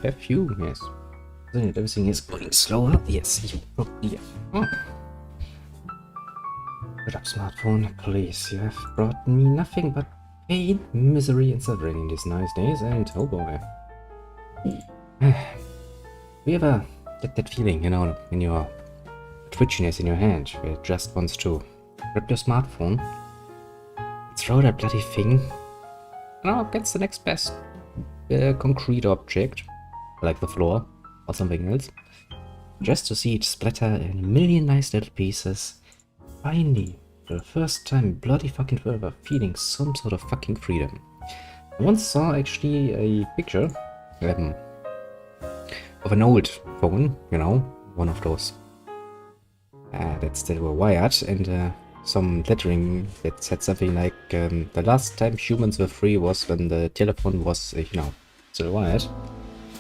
Have you? Yes. Isn't it? Everything is going slower. Yes, you probably have. Shut up, smartphone, please. You have brought me nothing but pain, misery, and suffering in these nice days, and oh boy. You ever get that feeling, when your twitchiness in your hand, where it just wants to grab your smartphone, throw that bloody thing, against the next best concrete object, like the floor or something else, just to see it splatter in a million nice little pieces. Finally, for the first time, bloody fucking forever, feeling some sort of fucking freedom. I once saw actually a picture of an old phone, one of those that still were wired, and some lettering that said something like the last time humans were free was when the telephone was, still wired.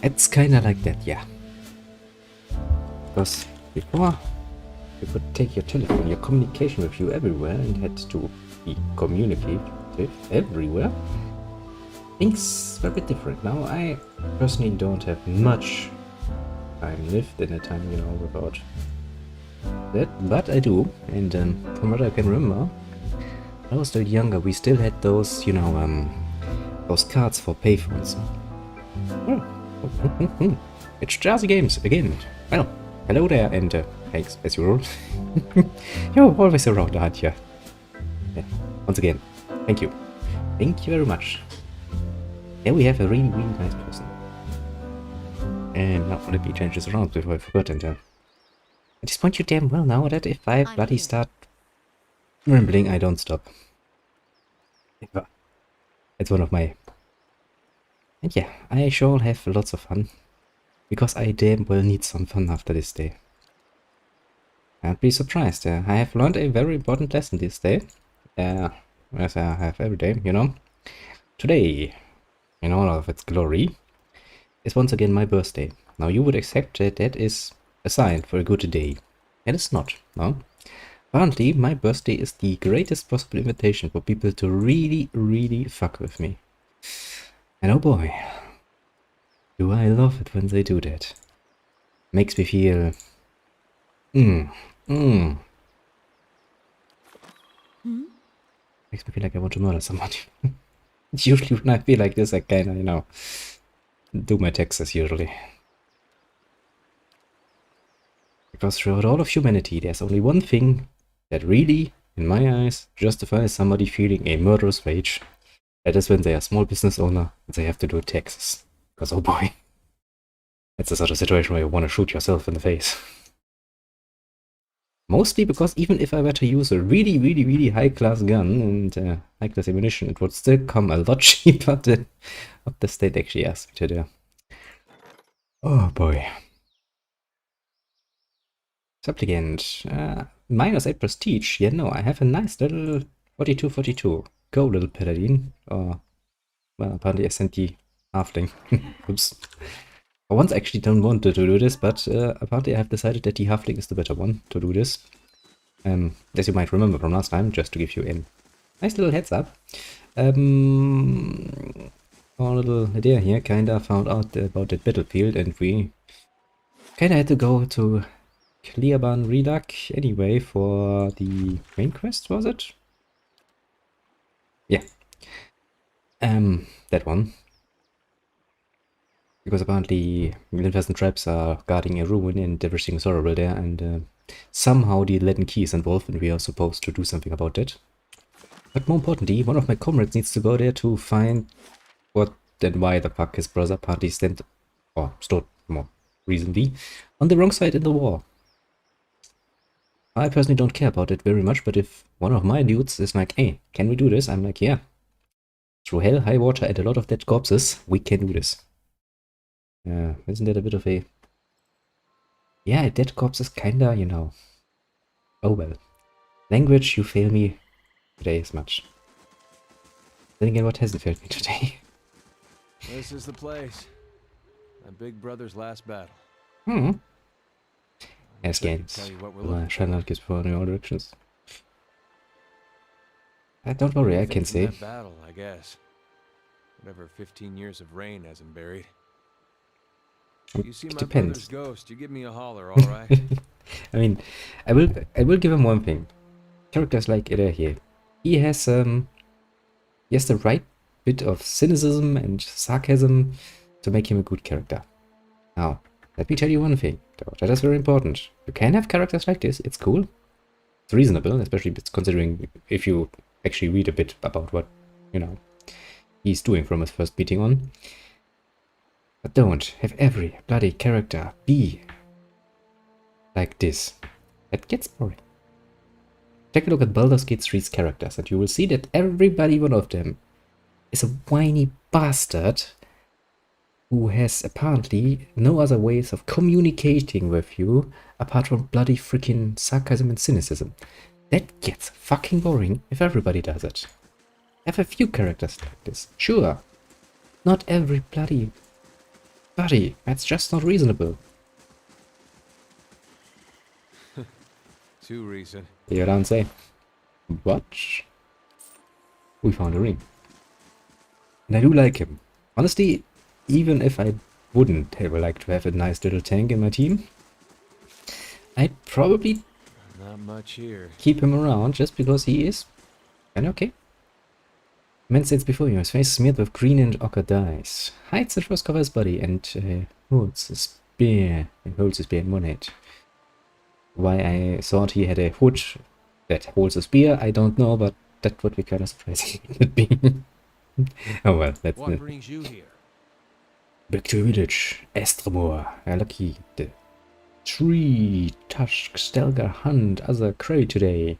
It's kind of like that, yeah. Because before you could take your telephone, your communication with you everywhere, and had to be communicative everywhere, things were a bit different. Now, I personally don't have much time lived in a time, without that, but I do, and from what I can remember, when I was still younger, we still had those, those cards for payphones. It's Jazzy Games again. Well, hello there, and thanks as usual. You're always around, aren't you? Yeah. Once again, thank you. Thank you very much. There we have a really, really nice person. And now let me change this around before I forget, and at this point you damn well know that if I bloody start rambling, I don't stop. Ever. It's one of my... And yeah, I sure have lots of fun. Because I damn well need some fun after this day. I'd be surprised. I have learned a very important lesson this day. As I have every day, Today, in all of its glory, is once again my birthday. Now you would accept that that is a sign for a good day. And it's not, no? Apparently, my birthday is the greatest possible invitation for people to really, really fuck with me. And oh boy, do I love it when they do that. Makes me feel... Makes me feel like I want to murder somebody. Usually when I feel like this, I kinda, do my taxes usually. Because throughout all of humanity, there's only one thing that really, in my eyes, justifies somebody feeling a murderous rage. That is when they are a small business owner and they have to do taxes. Because oh boy, it's the sort of situation where you want to shoot yourself in the face. Mostly because even if I were to use a really, really, really high-class gun and high-class ammunition, it would still come a lot cheaper than what the state actually asked me to do. Oh boy. Supplicant. -8 prestige. Yeah, no, I have a nice little 42-42. Go, little paladin. Or, well, apparently I sent the halfling. Oops. I once actually don't want to do this, but apparently I have decided that the halfling is the better one to do this. As you might remember from last time, just to give you a nice little heads up. Our little idea here kinda found out about that battlefield, and we kinda had to go to Clearban Reduc anyway for the main quest, was it? Yeah. That one. Because apparently Linfast tribes are guarding a ruin and everything is horrible there, and somehow the Latin key is involved and we are supposed to do something about that. But more importantly, one of my comrades needs to go there to find what and why the fuck his brother apparently stood more recently on the wrong side in the war. I personally don't care about it very much, but if one of my dudes is like, hey, can we do this? I'm like, yeah. Through hell, high water, and a lot of dead corpses, we can do this. Isn't that a bit of a... Yeah, a dead corpse is kinda, Oh well. Language, you fail me today as much. Then again, what hasn't failed me today? This is the place. My big brother's last battle. Yes, gains. Shine gives for in all directions. Don't worry, I can say. Battle, I guess. Whatever 15 years of rain hasn't buried. You see It my depends. brother's ghost, you give me a holler, alright? I mean, I will give him one thing. Characters like Ida here. He has the right bit of cynicism and sarcasm to make him a good character. Now, let me tell you one thing, though, that is very important. You can have characters like this, it's cool. It's reasonable, especially considering if you actually read a bit about what, he's doing from his first meeting on. But don't have every bloody character be like this. That gets boring. Take a look at Baldur's Gate 3's characters, and you will see that everybody one of them is a whiny bastard who has apparently no other ways of communicating with you apart from bloody freaking sarcasm and cynicism. That gets fucking boring if everybody does it. Have a few characters like this, sure. Not every bloody buddy, that's just not reasonable. Too recent. You don't say. But we found a ring. And I do like him. Honestly, even if I wouldn't have liked to have a nice little tank in my team, I'd probably Not much here. keep him around just because he is kinda okay. Man stands before you, his face smeared with green and ochre dyes. Hides the frost cover his body and holds a spear in one hand. Why I thought he had a hood that holds a spear, I don't know, but that would be kind of surprising. It'd be. Oh well, that's What brings you here? back to the village. Estramor, lucky the tree tusk stelgar hunt other quarry today.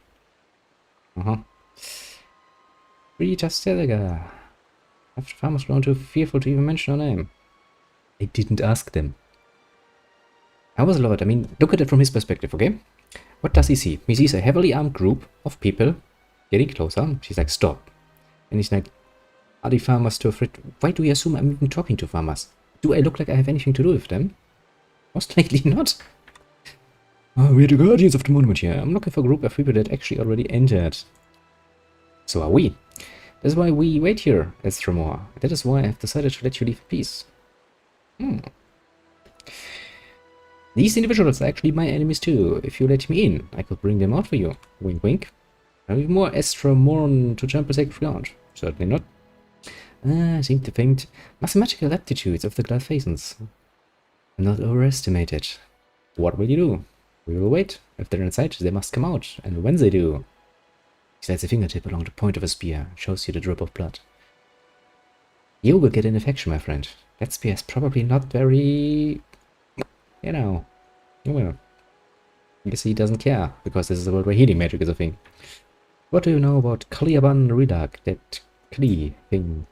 Tree tusk stelgar. After farmers grown too fearful to even mention her name. I didn't ask them. I was a lot. I mean, look at it from his perspective, okay? What does he see? He sees a heavily armed group of people getting closer. She's like, stop. And he's like, are the farmers too afraid? Why do you assume I'm even talking to farmers? Do I look like I have anything to do with them? Most likely not. Oh, we're the guardians of the monument here. I'm looking for a group of people that actually already entered. So are we. That's why we wait here, Estramor. That is why I've decided to let you leave in peace. These individuals are actually my enemies too. If you let me in, I could bring them out for you. Wink wink. Have you more Estramorn to trample sacred ground? Certainly not. I seem to think mathematical aptitudes of the Gladphasans. Not overestimated. What will you do? We will wait. If they're inside, they must come out. And when they do... He slides a fingertip along the point of a spear, shows you the drip of blood. You will get an infection, my friend. That spear is probably not very... Well, I guess he doesn't care, because this is a world where healing magic is a thing. What do you know about Kliaban Ridak, that Klee thing?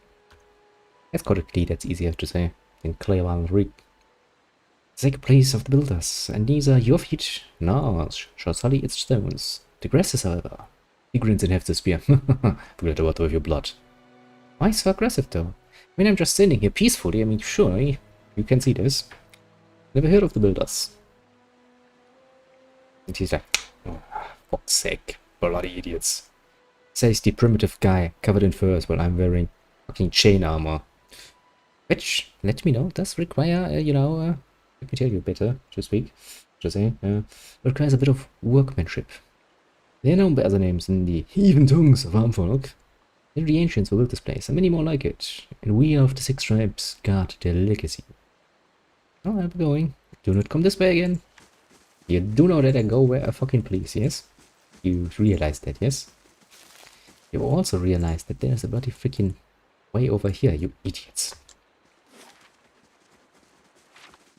Let's call it Klee, that's easier to say than Kliaban Rig. Sacred place of the builders, and these are your feet. No, shall sully its stones. The grass is, however. He grins and hefts the spear. Forget the water with your blood. Why so aggressive, though? I mean, I'm just sitting here peacefully. I mean, sure, you can see this. Never heard of the builders. And he's like, oh, fuck's sake, bloody idiots. Says the primitive guy covered in furs while I'm wearing fucking chain armor. Which, let me know, does require, let me tell you better to speak, to say, requires a bit of workmanship. They are known by other names in the heathen tongues of Armfolk. They're the ancients who built this place, and many more like it. And we of the Six Tribes guard their legacy. Oh, I'll be going. Do not come this way again. You do know that I go where I fucking please, yes? You realize that, yes? You also realize that there's a bloody freaking way over here, you idiots.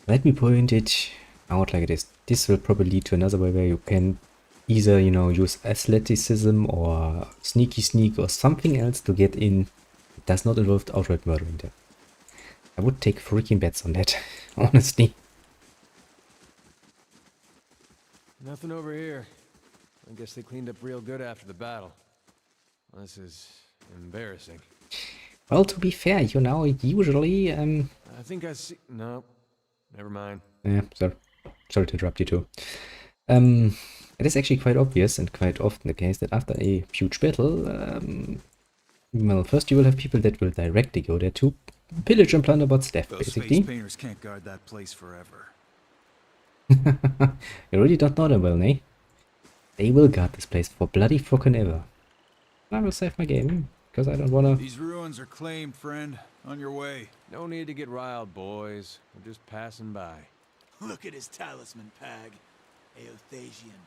Let me point it out like this. This will probably lead to another way where you can either, use athleticism or sneaky sneak or something else to get in. It does not involve outright murdering them. I would take freaking bets on that, honestly. Nothing over here. I guess they cleaned up real good after the battle. This is embarrassing. Well, to be fair, usually, I think I see... No. Never mind. Yeah, sorry to interrupt you too. It is actually quite obvious and quite often the case that after a huge battle, Well, first you will have people that will directly go there to pillage and plunder what's left, Those face basically. painters can't guard that place forever. You really don't know them well, eh? They will guard this place for bloody fucking ever. I will save my game, because I don't wanna... These ruins are claimed, friend. On your way. No need to get riled, boys. We're just passing by. Look at his talisman, Pag. Eothasian.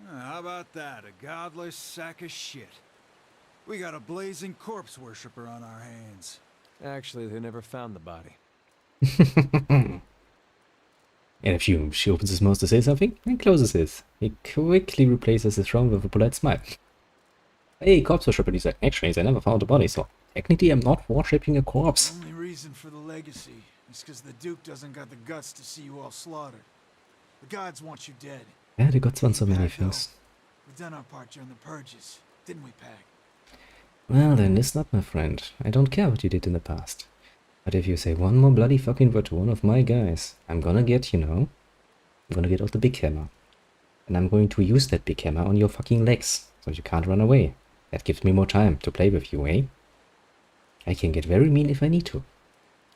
How about that? A godless sack of shit. We got a blazing corpse worshiper on our hands. Actually, they never found the body. And if she opens his mouth to say something, and closes it. He quickly replaces his frown with a polite smile. Hey, corpse worshiper, he's like, actually, I never found a body, so technically I'm not worshipping a corpse. Only reason for the legacy is because the Duke doesn't got the guts to see you all slaughtered. The gods want you dead. Yeah, the gods want so many Pag, though, things. we done our part during the purges, didn't we, Pag? Well, then listen up, my friend. I don't care what you did in the past. But if you say one more bloody fucking word to one of my guys, I'm gonna get, you know, I'm gonna get out the big hammer. And I'm going to use that big hammer on your fucking legs, so you can't run away. That gives me more time to play with you, eh? I can get very mean if I need to.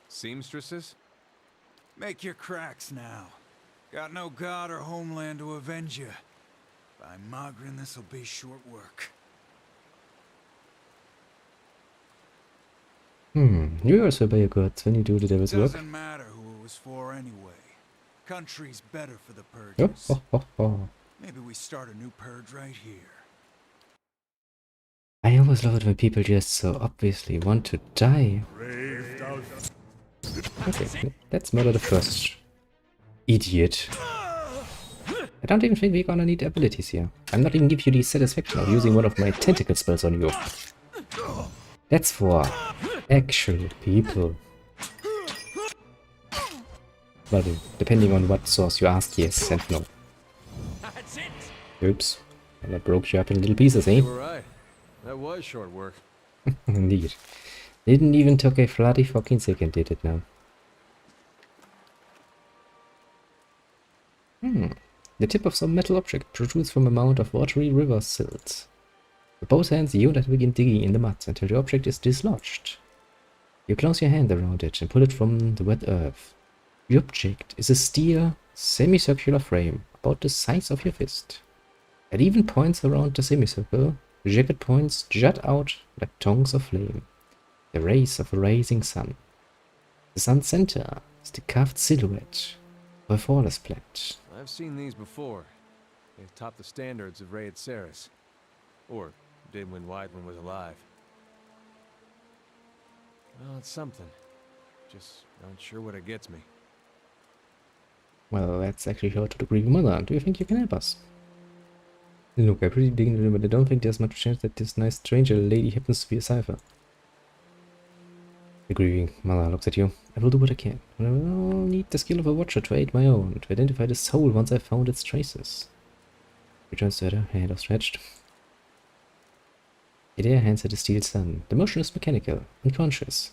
Seamstresses? Make your cracks now. Got no god or homeland to avenge you. By Magrin, this'll be short work. You also obey your gods when you do the devil's work. Doesn't matter who it was for anyway. Country's better for the Oh, purges. oh, oh, oh. Maybe we start a new purge right here. I always love it when people just so obviously want to die. Okay, let's murder the first idiot. I don't even think we're gonna need abilities here. I'm not even give you the satisfaction of using one of my tentacle spells on you. That's for actual people. Well, depending on what source you ask, yes and no. That's it! Oops. Well, I broke you up in little pieces, eh? You were right. That was short work. Indeed. Didn't even took a bloody fucking second, did it now? The tip of some metal object protrudes from a mound of watery river silt. With both hands, you that begin digging in the mud until the object is dislodged. You close your hand around it and pull it from the wet earth. The object is a steel, semicircular frame about the size of your fist. At even points around the semicircle, jagged points jut out like tongues of flame, the rays of a rising sun. The sun's center is the carved silhouette of a Faller's plant. I've seen these before. They've topped the standards of Raid Ceres. Or did when Weidman was alive. Well, it's something. Just not sure what it gets me. Well, that's actually her to the grieving mother. Do you think you can help us? Look, I pretty dig into it, but I don't think there's much chance that this nice stranger lady happens to be a cipher. The grieving mother looks at you. I will do what I can. But I will need the skill of a watcher to aid my own, to identify the soul once I've found its traces. Returns to her, hand outstretched. Idea hands her the steel sun. The motion is mechanical, unconscious.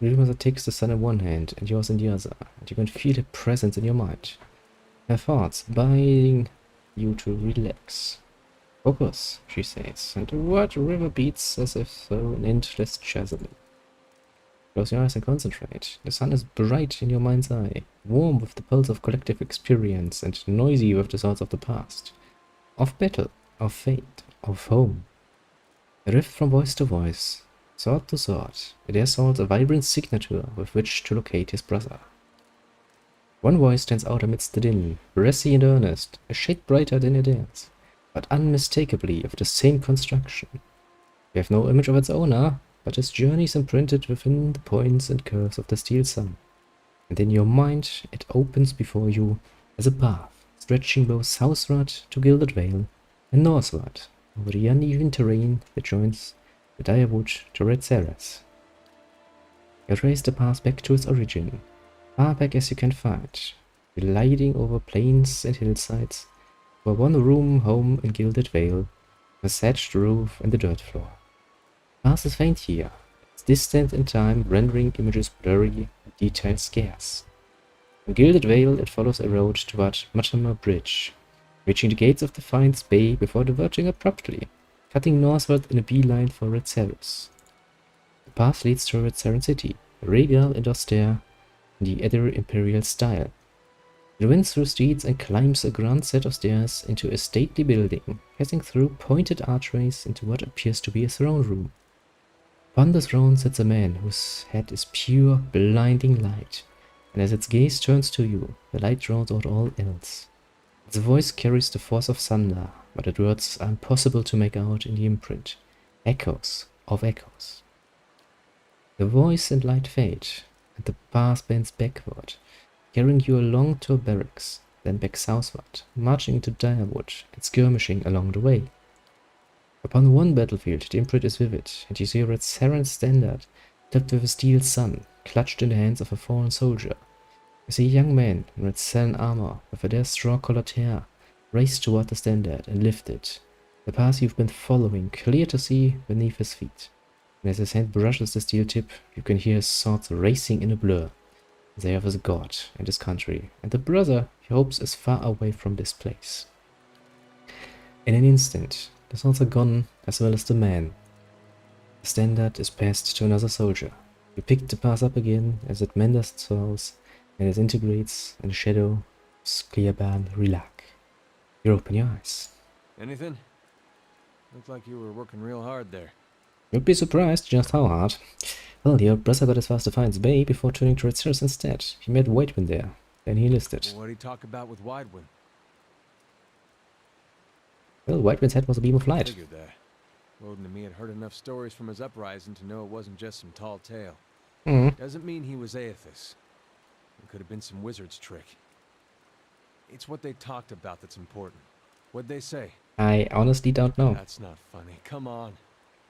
The grieving mother takes the sun in one hand and yours in the other, and you can feel her presence in your mind. Her thoughts bidding you to relax. Focus, she says, and the word river beats as if through an endless chasm. Close your eyes and concentrate. The sun is bright in your mind's eye, warm with the pulse of collective experience and noisy with the thoughts of the past. Of battle, of fate, of home. A rift from voice to voice, sword to sword, it assaults a vibrant signature with which to locate his brother. One voice stands out amidst the din, brassy and earnest, a shade brighter than it is, but unmistakably of the same construction. You have no image of its owner, but its journey is imprinted within the points and curves of the steel sun, and in your mind it opens before you as a path, stretching both southward to Gilded Vale and northward over the uneven terrain that joins the Direwood to Red Ceres. You trace the path back to its origin, far back as you can find, gliding over plains and hillsides, to a one-room home in Gilded Vale, with a thatched roof and the dirt floor. The path is faint here, its distant in time rendering images blurry and details scarce. From Gilded Vale it follows a road toward Mortimer Bridge, reaching the gates of Defiance Bay before diverging abruptly, cutting northward in a beeline for Red Ceres. The path leads towards Saren City, regal and austere in the Edir Imperial style. It winds through streets and climbs a grand set of stairs into a stately building, passing through pointed archways into what appears to be a throne room. Upon the throne sits a man whose head is pure, blinding light, and as its gaze turns to you, the light draws out all else. Its voice carries the force of thunder, but its words are impossible to make out in the imprint. Echoes of echoes. The voice and light fade, and the path bends backward, carrying you along to a barracks, then back southward, marching into Direwood and skirmishing along the way. Upon one battlefield the imprint is vivid, and you see a red Saren standard, tipped with a steel sun, clutched in the hands of a fallen soldier. You see a young man in red Saren armor, with a their straw-colored hair, race toward the standard and lift it, the path you've been following clear to see beneath his feet. And as his hand brushes the steel tip, you can hear his thoughts racing in a blur. They of his god and his country, and the brother he hopes is far away from this place. In an instant, the thoughts are gone, as well as the man. The standard is passed to another soldier. You pick the path up again as it menders its falls, and it integrates in the shadow of Skliaban Rilak. You open your eyes. Anything? Looked like you were working real hard there. You'd be surprised just how hard. Well, your brother got as far as Defiance Bay before turning to Red Cirrus instead. He met Whitewind there. Then he enlisted. What'd he talk about with Widewind? Well, Whitewind's head was a beam of light. Figured that. Woden and me had heard enough stories from his uprising to know it wasn't just some tall tale. Doesn't mean he was Aethys. It could have been some wizard's trick. It's what they talked about that's important. What'd they say? I honestly don't know. That's not funny. Come on.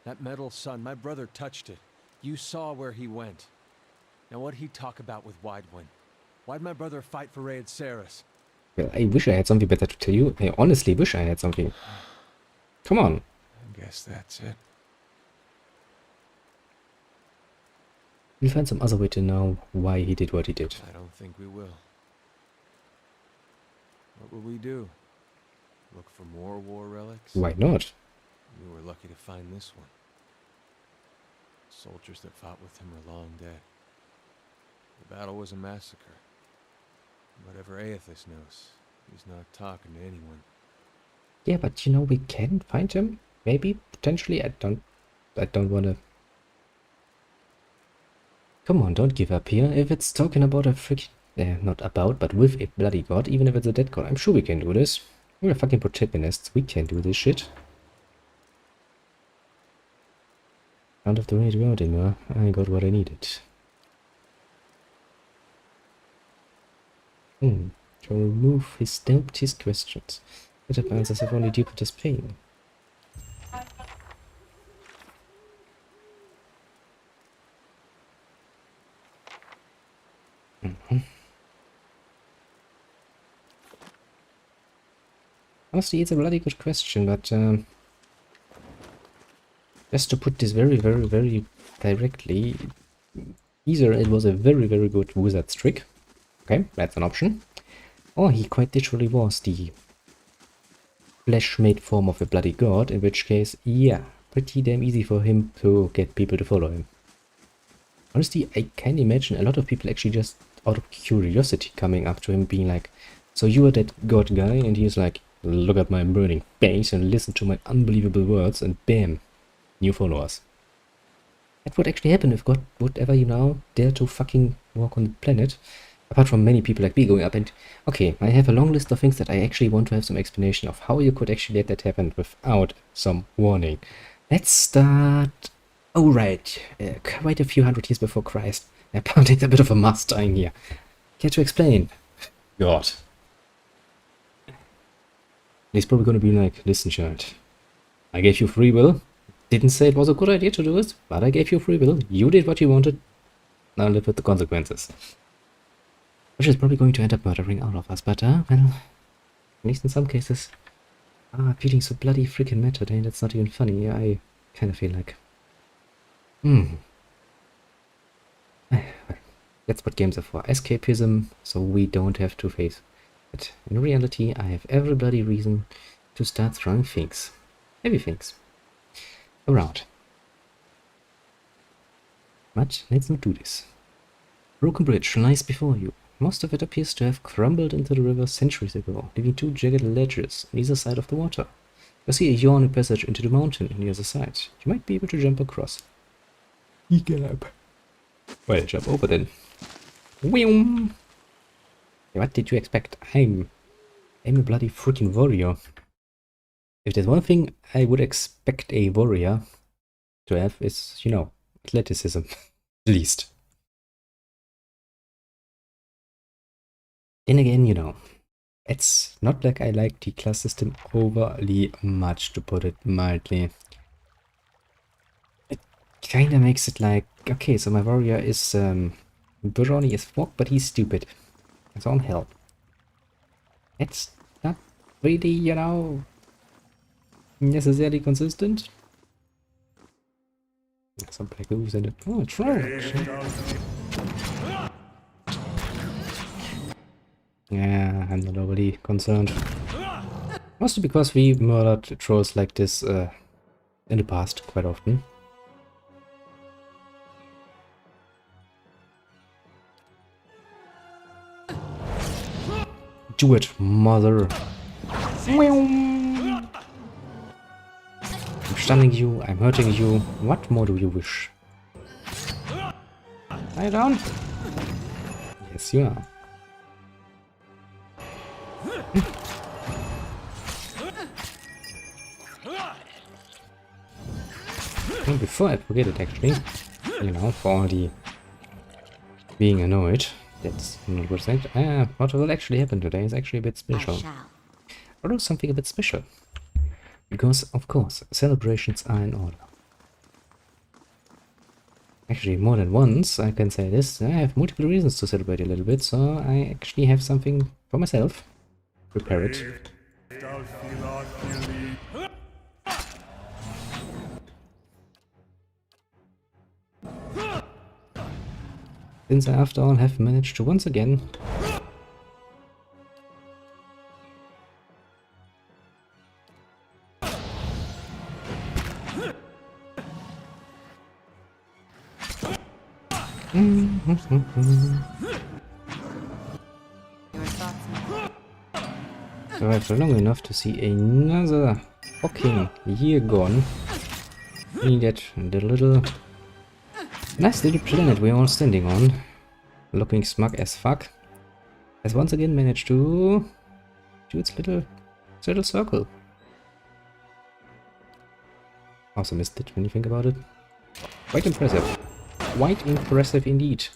That metal sun, my brother touched it. You saw where he went. Now what'd he talk about with Widewind? Why'd my brother fight for Raid Saris? Well, I wish I had something better to tell you. I honestly wish I had something. Come on. I guess that's it. We'll find some other way to know why he did what he did. I don't think we will. What will we do? Look for more war relics? Why not? We were lucky to find this one. Soldiers that fought with him are long dead. The battle was a massacre. Whatever Aethys knows, he's not talking to anyone. Yeah, but you know, we can find him. Maybe, potentially. I don't wanna... Come on, don't give up here. If it's talking about a freaking... not about, but with a bloody god, even if it's a dead god, I'm sure we can do this. We're fucking protagonists. We can do this shit. Don't have to read about anymore. I got what I needed. To remove his doubt, his questions. It appears as if only deepened his pain. Honestly, it's a bloody good question, but just to put this very, very, very directly, either it was a very, very good wizard's trick. Okay, that's an option. Or he quite literally was the flesh-made form of a bloody god, in which case, yeah, pretty damn easy for him to get people to follow him. Honestly, I can imagine a lot of people actually just out of curiosity coming up to him being like, so you are that god guy? And he's like, look at my burning face and listen to my unbelievable words, and bam, new followers. That would actually happen if God would ever, you know, dare to fucking walk on the planet. Apart from many people like me going up and... Okay, I have a long list of things that I actually want to have some explanation of how you could actually let that happen without some warning. Let's start... Oh, right. Quite a few hundred years before Christ. Apparently it's a bit of a must-dying here. Care to explain? God. He's probably going to be like, listen, child. I gave you free will. Didn't say it was a good idea to do it, but I gave you free will. You did what you wanted. Now live with the consequences. Which is probably going to end up murdering all of us, but, well, at least in some cases, feeling so bloody freaking mad today, that's not even funny. I kind of feel like, that's what games are for. Escapism, so we don't have to face it. In reality, I have every bloody reason to start throwing things, heavy things, around. But let's not do this. Broken bridge lies before you. Most of it appears to have crumbled into the river centuries ago, leaving 2 jagged ledges on either side of the water. You see a yawning passage into the mountain on the other side. You might be able to jump across. Well, jump over then. Whew. What did you expect? I'm a bloody freaking warrior. If there's one thing I would expect a warrior to have, is, you know, athleticism. At least. Then again, you know, it's not like I like the class system overly much, to put it mildly. It kinda makes it like, okay, so my warrior is brawny as fuck, but he's stupid. That's on hell. It's not really, you know, necessarily consistent. Some black ooze in it. Oh, it's right. Yeah, I'm not overly concerned. Mostly because we murdered trolls like this in the past quite often. Do it, mother. I'm stunning you, I'm hurting you. What more do you wish? Lie down. Yes, you are. And before I forget it, actually, you know, for all the being annoyed, that's not what I said. What will actually happen today is actually a bit special. Or something a bit special. Because, of course, celebrations are in order. Actually, more than once, I can say this. I have multiple reasons to celebrate a little bit, so I actually have something for myself. Prepare it. Since I, after all, have managed to once again survive for long enough to see another fucking year gone. Needed the little nice little planet we're all standing on, looking smug as fuck, has once again managed to do its little circle. Also missed it when you think about it. Quite impressive. Quite impressive indeed.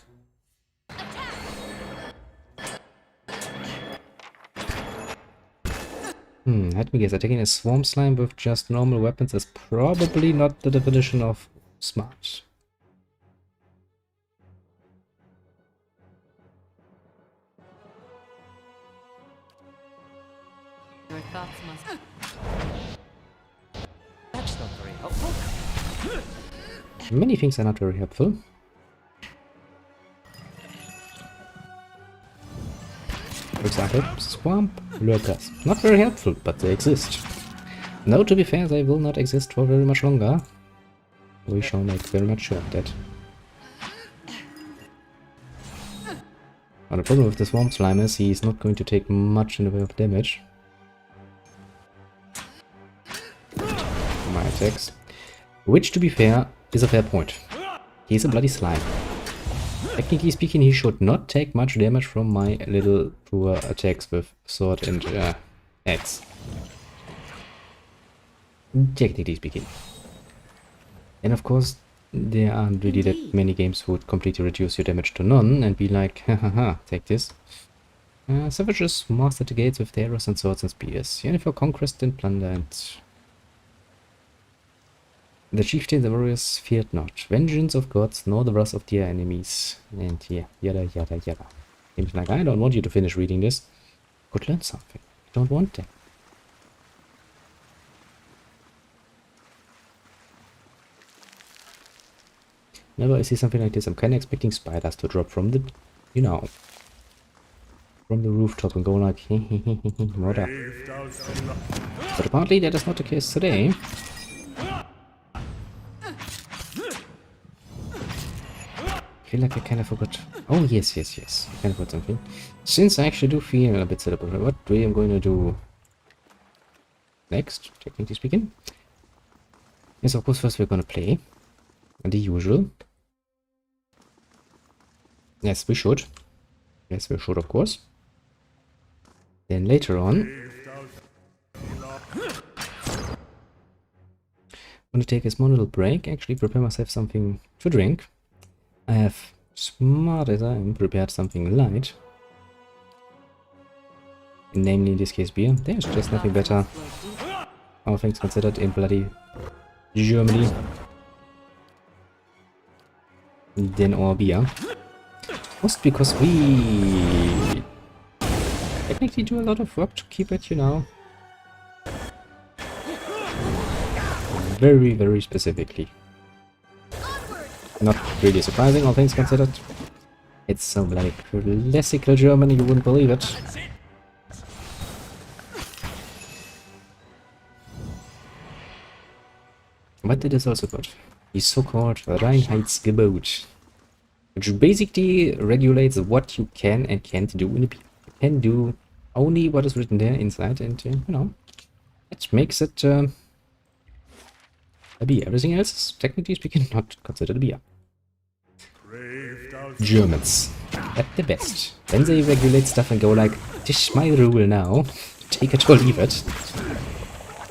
Let me guess, attacking a swarm slime with just normal weapons is probably not the definition of smart. Your thoughts must... That's not very helpful. Many things are not very helpful. For example, swamp lurkers. Not very helpful, but they exist. Now, to be fair, they will not exist for very much longer. We shall make very much sure of that. Now, the problem with the swamp slime is he's not going to take much in the way of damage. My attacks. Which, to be fair, is a fair point. He's a bloody slime. Technically speaking, he should not take much damage from my little poor attacks with sword and axe. Technically speaking. And of course, there aren't really that many games who would completely reduce your damage to none and be like, hahaha, take this. Savages mastered the gates with their arrows and swords and spears, yearning for conquest and plunder, and the chieftains and warriors feared not vengeance of gods nor the wrath of their enemies. And yeah, yada yada yada. Seems like I don't want you to finish reading this. Could learn something. I don't want that. Whenever I see something like this, I'm kinda expecting spiders to drop from the, you know, from the rooftop and go like, what up? But apparently that is not the case today. feel like I kind of forgot. Oh, yes. I kind of forgot something. Since I actually do feel a bit set up, what we am going to do next, technically speaking, is of course first we're going to play the usual. Yes, we should. Yes, we should, of course. Then later on, I'm going to take a small little break, actually prepare myself something to drink. I have, smart as I am, prepared something light. Namely, in this case, beer. There's just nothing better, all things considered, in bloody Germany than our beer. Most because we technically do a lot of work to keep it, you know, very specifically. Not really surprising, all things considered. It's so bloody classical German, you wouldn't believe it. But it is also good. The so-called Reinheitsgebot, which basically regulates what you can and can't do in a beer. You can do only what is written there inside, and you know, it makes it a beer. Everything else is, technically speaking, not considered a beer. Germans, at the best. Then they regulate stuff and go like, this is my rule now, take it or leave it.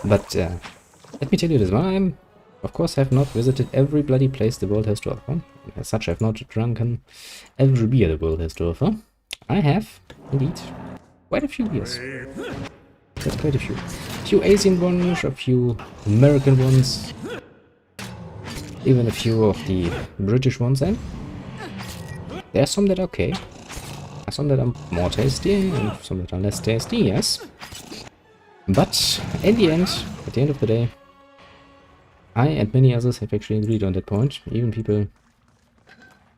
But let me tell you this one, I'm, of course, have not visited every bloody place the world has to offer. As such, I've not drunken every beer the world has to offer. I have, indeed, quite a few beers. That's quite a few. A few Asian ones, a few American ones, even a few of the British ones, and there are some that are okay. There are some that are more tasty, and some that are less tasty, yes. But, in the end, at the end of the day, I and many others have actually agreed on that point, even people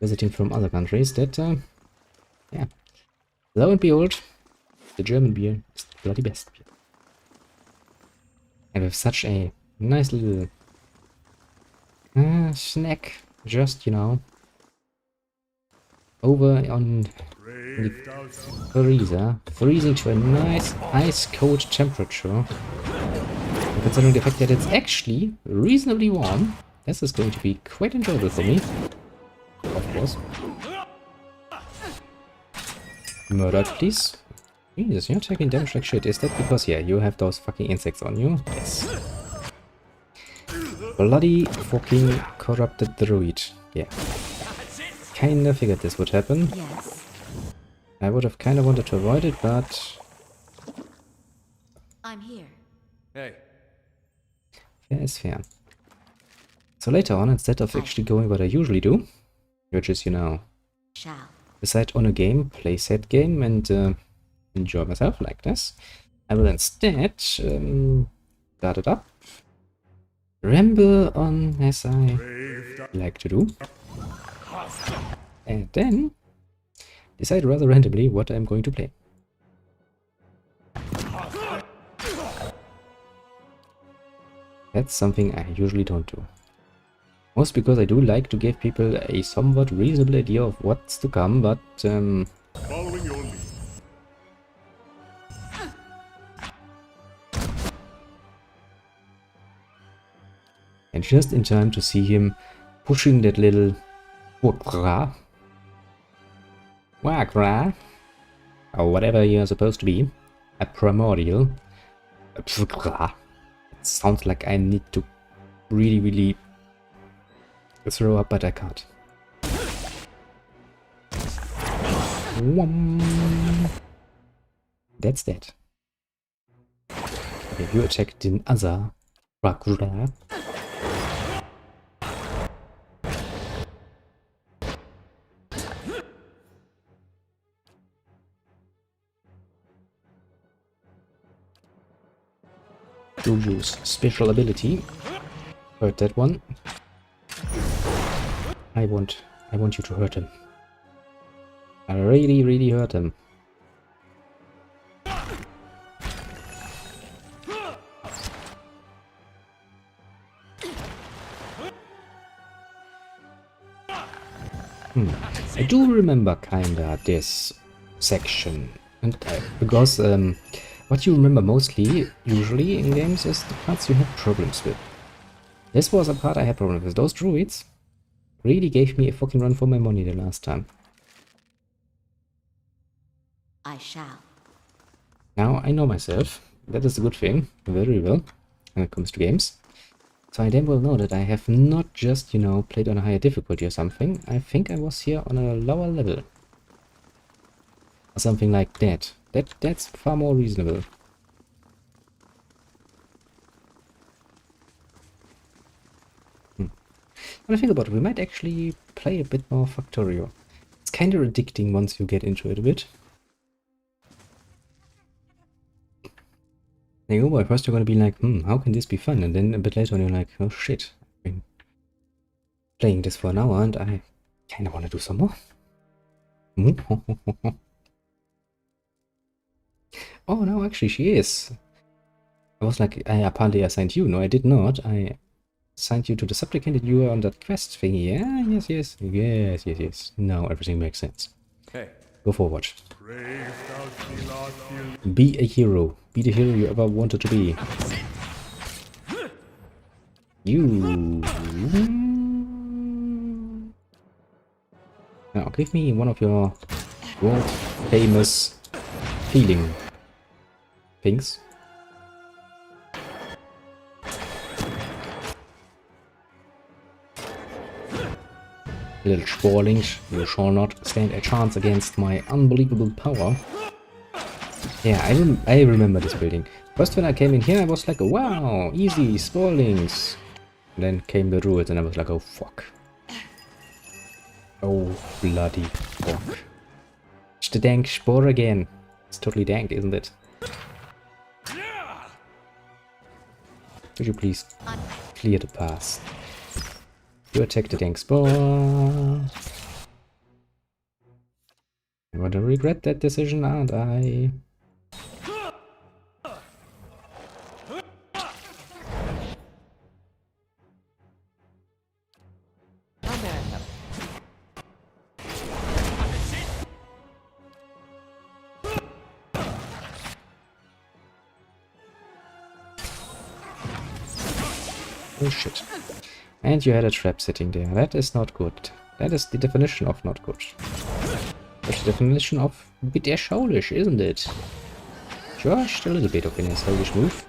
visiting from other countries, that, yeah, lo and behold, the German beer is the bloody best beer. And with such a nice little snack, just, you know, over on the freezer, freezing to a nice ice cold temperature. And considering the fact that it's actually reasonably warm, this is going to be quite enjoyable for me. Of course. Murdered, please. Jesus, you're taking damage like shit. Is that because, yeah, you have those fucking insects on you? Yes. Bloody fucking corrupted druid. Yeah. Kinda figured this would happen. Yes. I would have kinda wanted to avoid it, but I'm here. Hey, fair is fair. So later on, instead of actually going what I usually do, which is, you know, Shall. decide on a game, play said game, and enjoy myself like this, I will instead start it up, ramble on as I like to do, and then decide rather randomly what I'm going to play. That's something I usually don't do. Most because I do like to give people a somewhat reasonable idea of what's to come, but Following your lead. and just in time to see him pushing that little Wakra, or whatever you're supposed to be, a primordial. It sounds like I need to really throw up, but I can't. That's that. Okay, you attack the other Wakra. To use special ability. Hurt that one. I want you to hurt him. I really hurt him. I do remember kinda this section, and because what you remember mostly, usually in games, is the parts you have problems with. This was a part I had problems with. Those druids really gave me a fucking run for my money the last time. I shall. Now I know myself. That is a good thing. Very well when it comes to games. So I damn well know that I have not just, you know, played on a higher difficulty or something. I think I was here on a lower level. Or something like that. That's far more reasonable. When I think about it, we might actually play a bit more Factorio. It's kind of addicting once you get into it a bit. Like, oh boy, first you're gonna be like, how can this be fun? And then a bit later on you're like, oh shit, I've been playing this for an hour and I kinda wanna do some more. Oh no, actually she is. I was like, apparently I assigned you. No, I did not. I assigned you to the subject and you were on that quest thingy. Yeah, yes. Now everything makes sense. Hey. Go forward. Brave thou shalt Be a hero. Be the hero you ever wanted to be. You. Now give me one of your world famous healing things. Little Sporlings, you shall not stand a chance against my unbelievable power. Yeah, I remember this building. First when I came in here I was like, wow, easy, Sporlings. And then came the rules and I was like, oh fuck. Oh bloody fuck. It's the dank Spore again. It's totally dank, isn't it? Could you please clear the path? You attack the dank Spore. I'm gonna regret that decision, aren't I? America. Oh shit. And you had a trap sitting there. That is not good. That is the definition of not good. That's the definition of a bit ashoulish, isn't it? Just a little bit of an ashoulish move.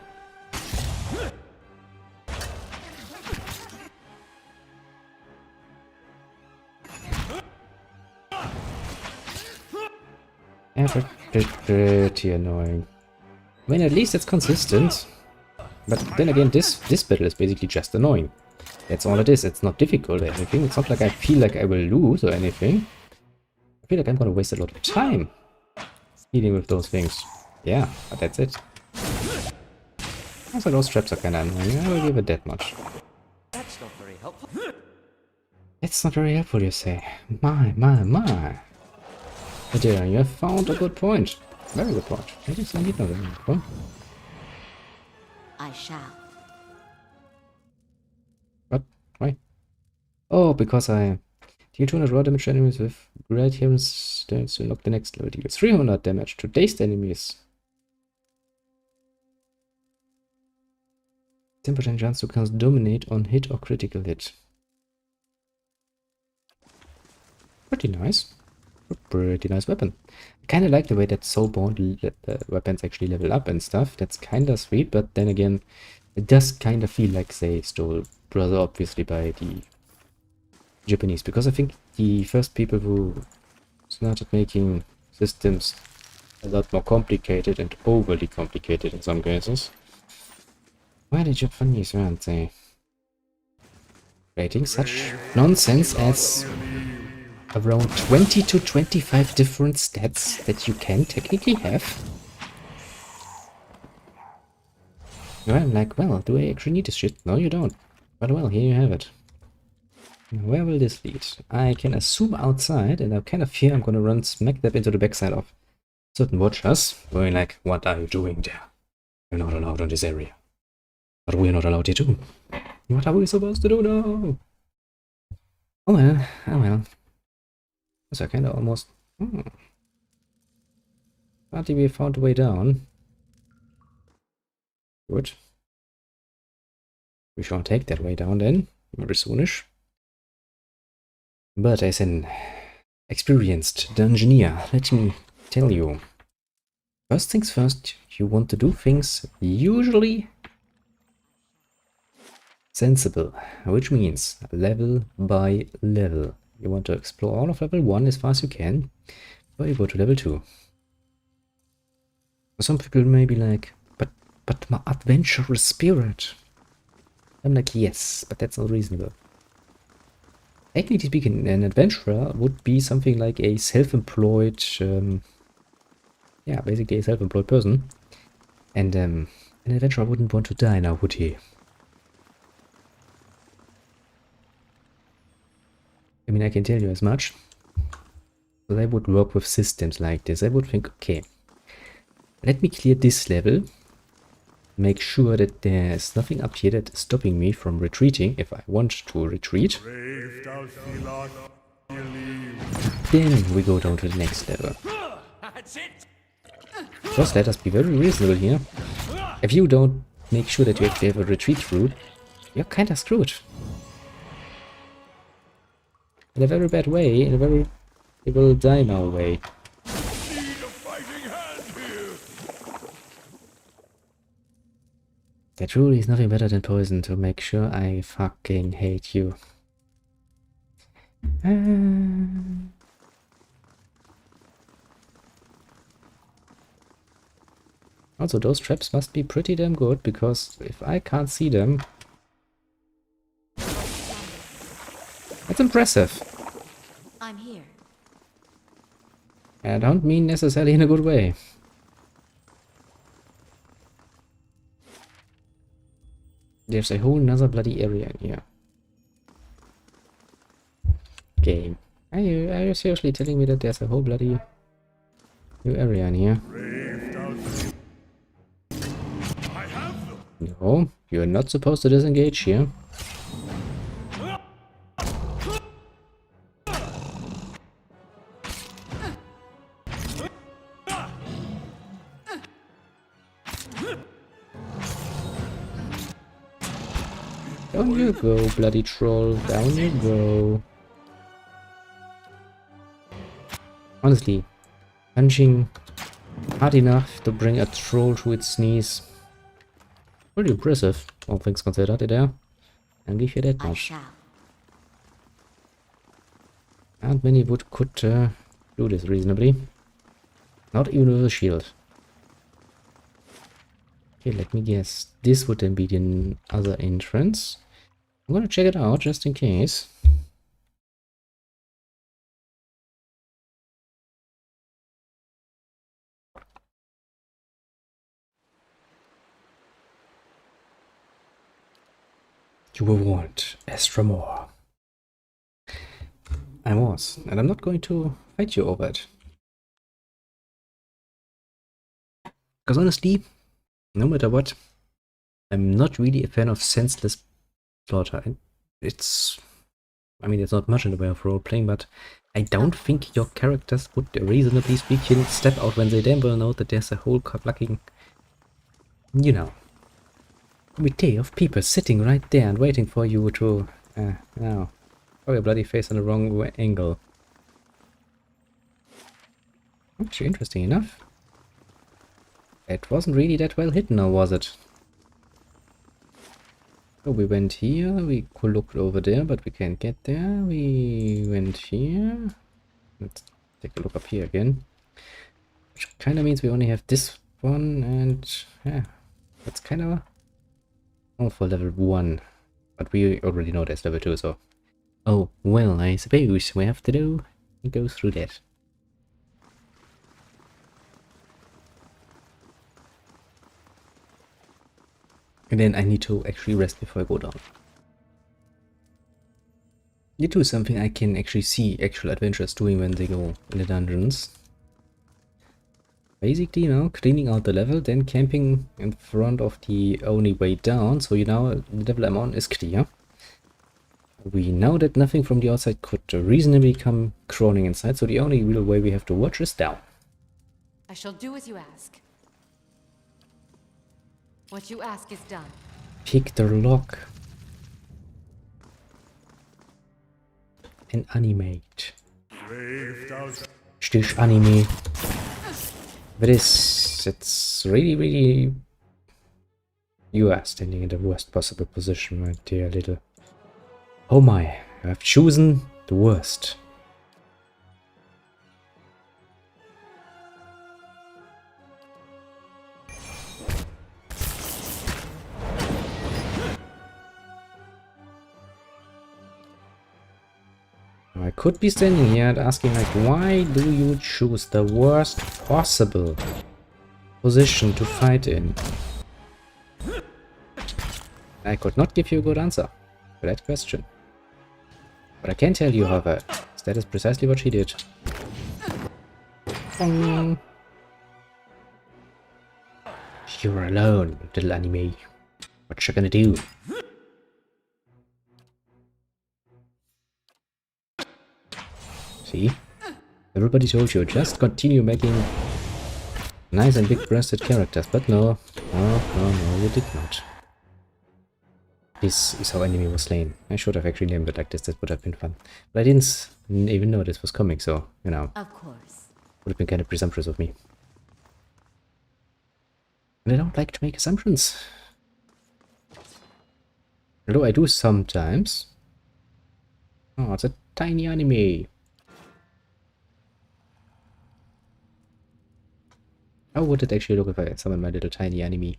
Yeah, pretty annoying. I mean, at least it's consistent. But then again, this battle is basically just annoying. That's all it is. It's not difficult or anything. It's not like I feel like I will lose or anything. I feel like I'm gonna waste a lot of time dealing with those things. Yeah, but that's it. Also, those traps are kinda annoying. I will give it that much. That's not very helpful. It's not very helpful, you say. My. But yeah, you have found a good point. Very good point. I guess I need another one. I shall. What? Why? Oh, because I deal 200 raw damage to enemies with great healing stats to unlock the next level. Deals 300 damage to dazed enemies. 10% chance to cast dominate on hit or critical hit. Pretty nice. Pretty nice weapon. I kind of like the way that Soulbound weapons actually level up and stuff. That's kind of sweet, but then again, it does kind of feel like they stole Brother, obviously, by the Japanese. Because I think the first people who started making systems a lot more complicated and overly complicated in some cases were the Japanese, weren't they? Creating such nonsense as around 20 to 25 different stats that you can technically have. Well, I'm like, well, do I actually need this shit? No, you don't. But well, here you have it. Where will this lead? I can assume outside, and I kind of fear I'm gonna run smack dab into the backside of certain watchers, going like, what are you doing there? You're not allowed on this area. But we're not allowed here too. What are we supposed to do now? Oh well, oh well. So I kind of almost... But we found a way down. Good. We shall take that way down then, very soonish. But as an experienced dungeoneer, let me tell you. First things first, you want to do things usually sensible, which means level by level. You want to explore all of level 1 as far as you can, before you go to level 2. Some people may be like, but my adventurous spirit. I'm like, yes, but that's not reasonable. Technically speaking, an adventurer would be something like a self-employed, yeah, basically a self-employed person. And an adventurer wouldn't want to die now, would he? I mean, I can tell you as much. So they would work with systems like this. I would think, okay, let me clear this level. Make sure that there's nothing up here that is stopping me from retreating if I want to retreat. Then we go down to the next level. First, let us be very reasonable here. If you don't make sure that you actually have a retreat route, you're kinda screwed. In a very bad way, in a very you will die now way. There truly is nothing better than poison to make sure I fucking hate you. Also, those traps must be pretty damn good, because if I can't see them... That's impressive. I'm here. And I don't mean necessarily in a good way. There's a whole nother bloody area in here. Game. Are you seriously telling me that there's a whole bloody new area in here? No, you're not supposed to disengage here. Down you go, bloody troll. Down you go. Honestly, punching hard enough to bring a troll to its knees. Pretty impressive, all things considered, there. I'll give you that I much. shall. And many could do this reasonably. Not even with a shield. Okay, let me guess. This would then be the other entrance. I'm gonna check it out just in case. You were warned, Estramor. I was, and I'm not going to fight you over it. Because honestly, no matter what, I'm not really a fan of senseless slaughter. And it's, I mean, it's not much in the way of role-playing, but I don't think your characters would, reasonably speaking, step out when they damn well know that there's a whole fucking, you know, committee of people sitting right there and waiting for you to, now, throw your bloody face on the wrong angle. Actually, interesting enough. It wasn't really that well hidden, now was it? So we went here, we could look over there, but we can't get there. We went here. Let's take a look up here again. Which kind of means we only have this one, and yeah, that's kind of all for level 1. But we already know that's level 2, so... Oh, well, I suppose we have to go through that. And then I need to actually rest before I go down. You do something I can actually see actual adventurers doing when they go in the dungeons. Basically, you know, cleaning out the level, then camping in front of the only way down, so you know the level I'm on is clear. We know that nothing from the outside could reasonably come crawling inside, so the only real way we have to watch is down. I shall do as you ask. What you ask is done. Pick the lock. And animate. Stich anime. That is, it's really... You are standing in the worst possible position, my dear little... Oh my, I have chosen the worst. I could be standing here and asking like, why do you choose the worst possible position to fight in? I could not give you a good answer for that question. But I can tell you, however, that is precisely what she did. You're alone, little anime. What you gonna do? See? Everybody told you, just continue making nice and big-breasted characters, but no, you did not. This is how enemy was slain. I should have actually named it like this, that would have been fun. But I didn't even know this was coming, so, you know. Of course. Would have been kind of presumptuous of me. And I don't like to make assumptions. Although I do sometimes. Oh, it's a tiny anime. How would it actually look if I summon my little tiny anime?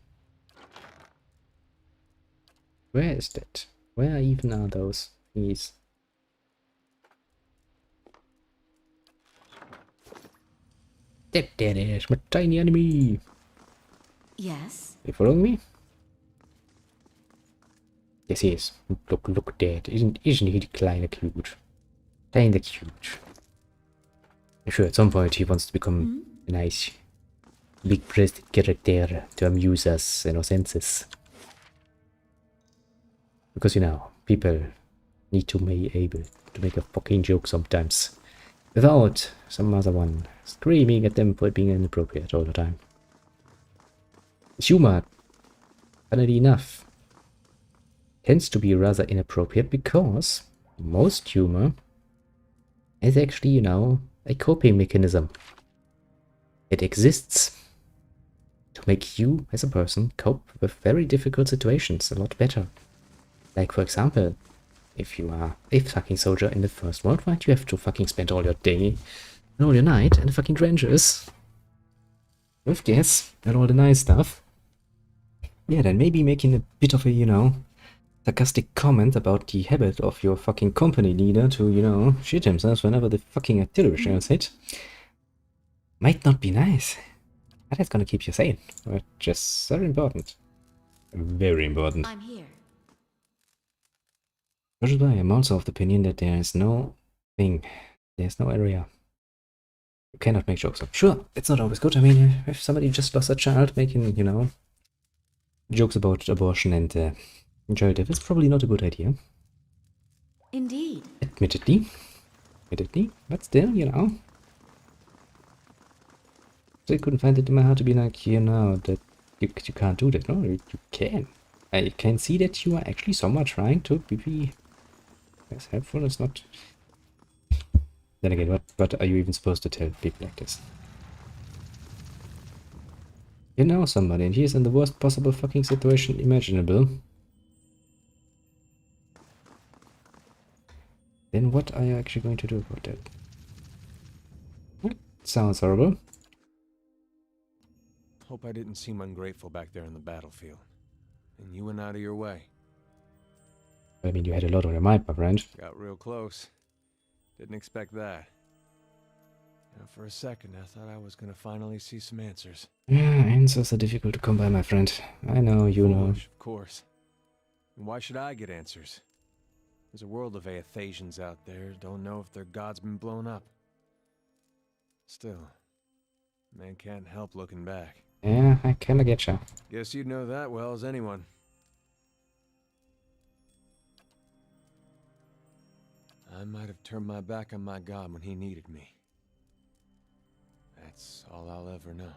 Where is that? Where even are those thingies? There it is, my tiny anime! Yes. Are you following me? Yes, he is. Look at that. Isn't he the kleine cute? Kinda cute. I'm sure at some point he wants to become a nice big-breasted character to amuse us innocences. Because, you know, people need to be able to make a fucking joke sometimes. Without some other one screaming at them for being inappropriate all the time. Humor, funnily enough, tends to be rather inappropriate because most humor is actually, you know, a coping mechanism. It exists to make you, as a person, cope with very difficult situations a lot better. Like, for example, if you are a fucking soldier in the First World War, you have to fucking spend all your day and all your night in the fucking trenches with gas and all the nice stuff. Yeah, then maybe making a bit of a, you know, sarcastic comment about the habit of your fucking company leader to, you know, shit himself whenever the fucking artillery shells hit might not be nice. But that's gonna keep you sane, which is very important. Very important. I'm here. Which is why I'm also of the opinion that there's no area you cannot make jokes of. Sure, it's not always good. I mean, if somebody just lost a child making, you know, jokes about abortion and genitive, it's probably not a good idea. Indeed. Admittedly, but still, you know. So I couldn't find it in my heart to be like, you know, that you can't do that. No, you can. I can see that you are actually somewhat trying to be as helpful as not. Then again, what are you even supposed to tell people like this? You know somebody, and he's in the worst possible fucking situation imaginable. Then what are you actually going to do about that? Well, sounds horrible. Hope I didn't seem ungrateful back there in the battlefield. And you went out of your way. I mean, you had a lot on your mind, my friend. Got real close. Didn't expect that. Now, for a second, I thought I was gonna finally see some answers. Yeah, answers are difficult to come by, my friend. I know, you know. Foolish, of course. And why should I get answers? There's a world of Aethasians out there, don't know if their god's been blown up. Still, man can't help looking back. Yeah, I kinda getcha. Guess you'd know that well as anyone. I might have turned my back on my god when he needed me. That's all I'll ever know.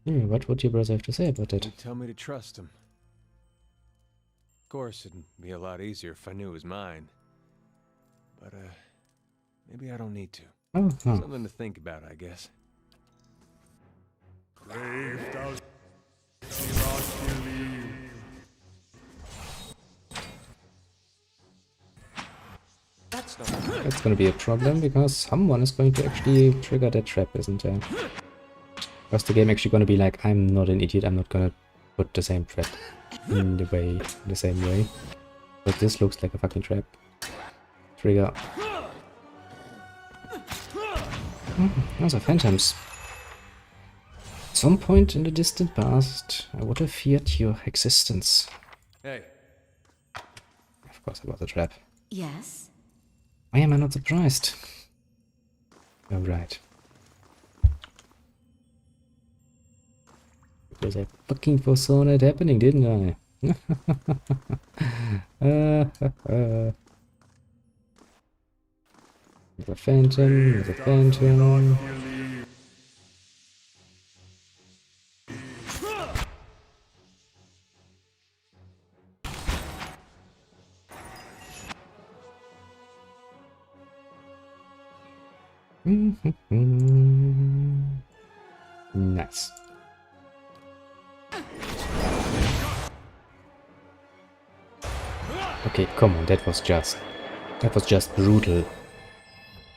What would your brother have to say about that? He'd tell me to trust him. Of course, it'd be a lot easier if I knew it was mine. But, maybe I don't need to. Oh, no. Something to think about, I guess. Brave thou shalt not believe. That's not That's gonna be a problem because someone is going to actually trigger that trap, isn't there? Because the game actually gonna be like, I'm not an idiot, I'm not gonna put the same trap in the same way. But this looks like a fucking trap. Trigger. Those are phantoms. At some point in the distant past, I would have feared your existence. Hey, Of course, about the trap. Yes? Why am I not surprised? Oh, right. Because I fucking foresaw that happening, didn't I? There's a phantom, there's a phantom. Nice. Okay, come on, that was just brutal.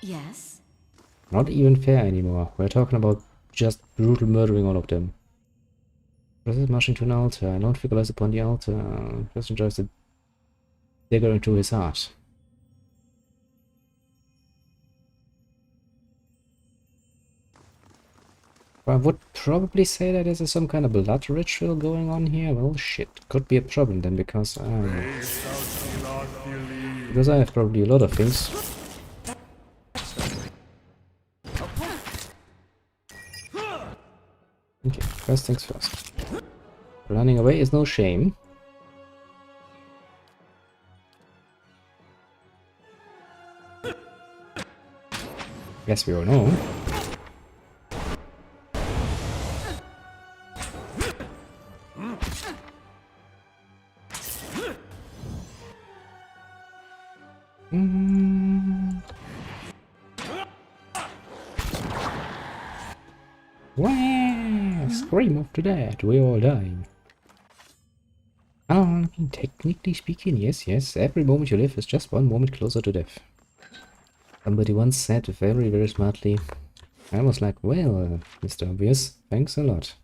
Yes? Not even fair anymore. We're talking about just brutal murdering all of them. President marching to an altar. I don't figure upon the altar. President drives the dagger into his heart. I would probably say that there's some kind of blood ritual going on here. Well, shit. Could be a problem then, because I have probably a lot of things. Okay, first things first. Running away is no shame. Yes, we all know. Wow! Scream of the dead, we're all dying. I mean, technically speaking, yes, every moment you live is just one moment closer to death. Somebody once said very, very smartly, I was like, well, Mr. Obvious, thanks a lot.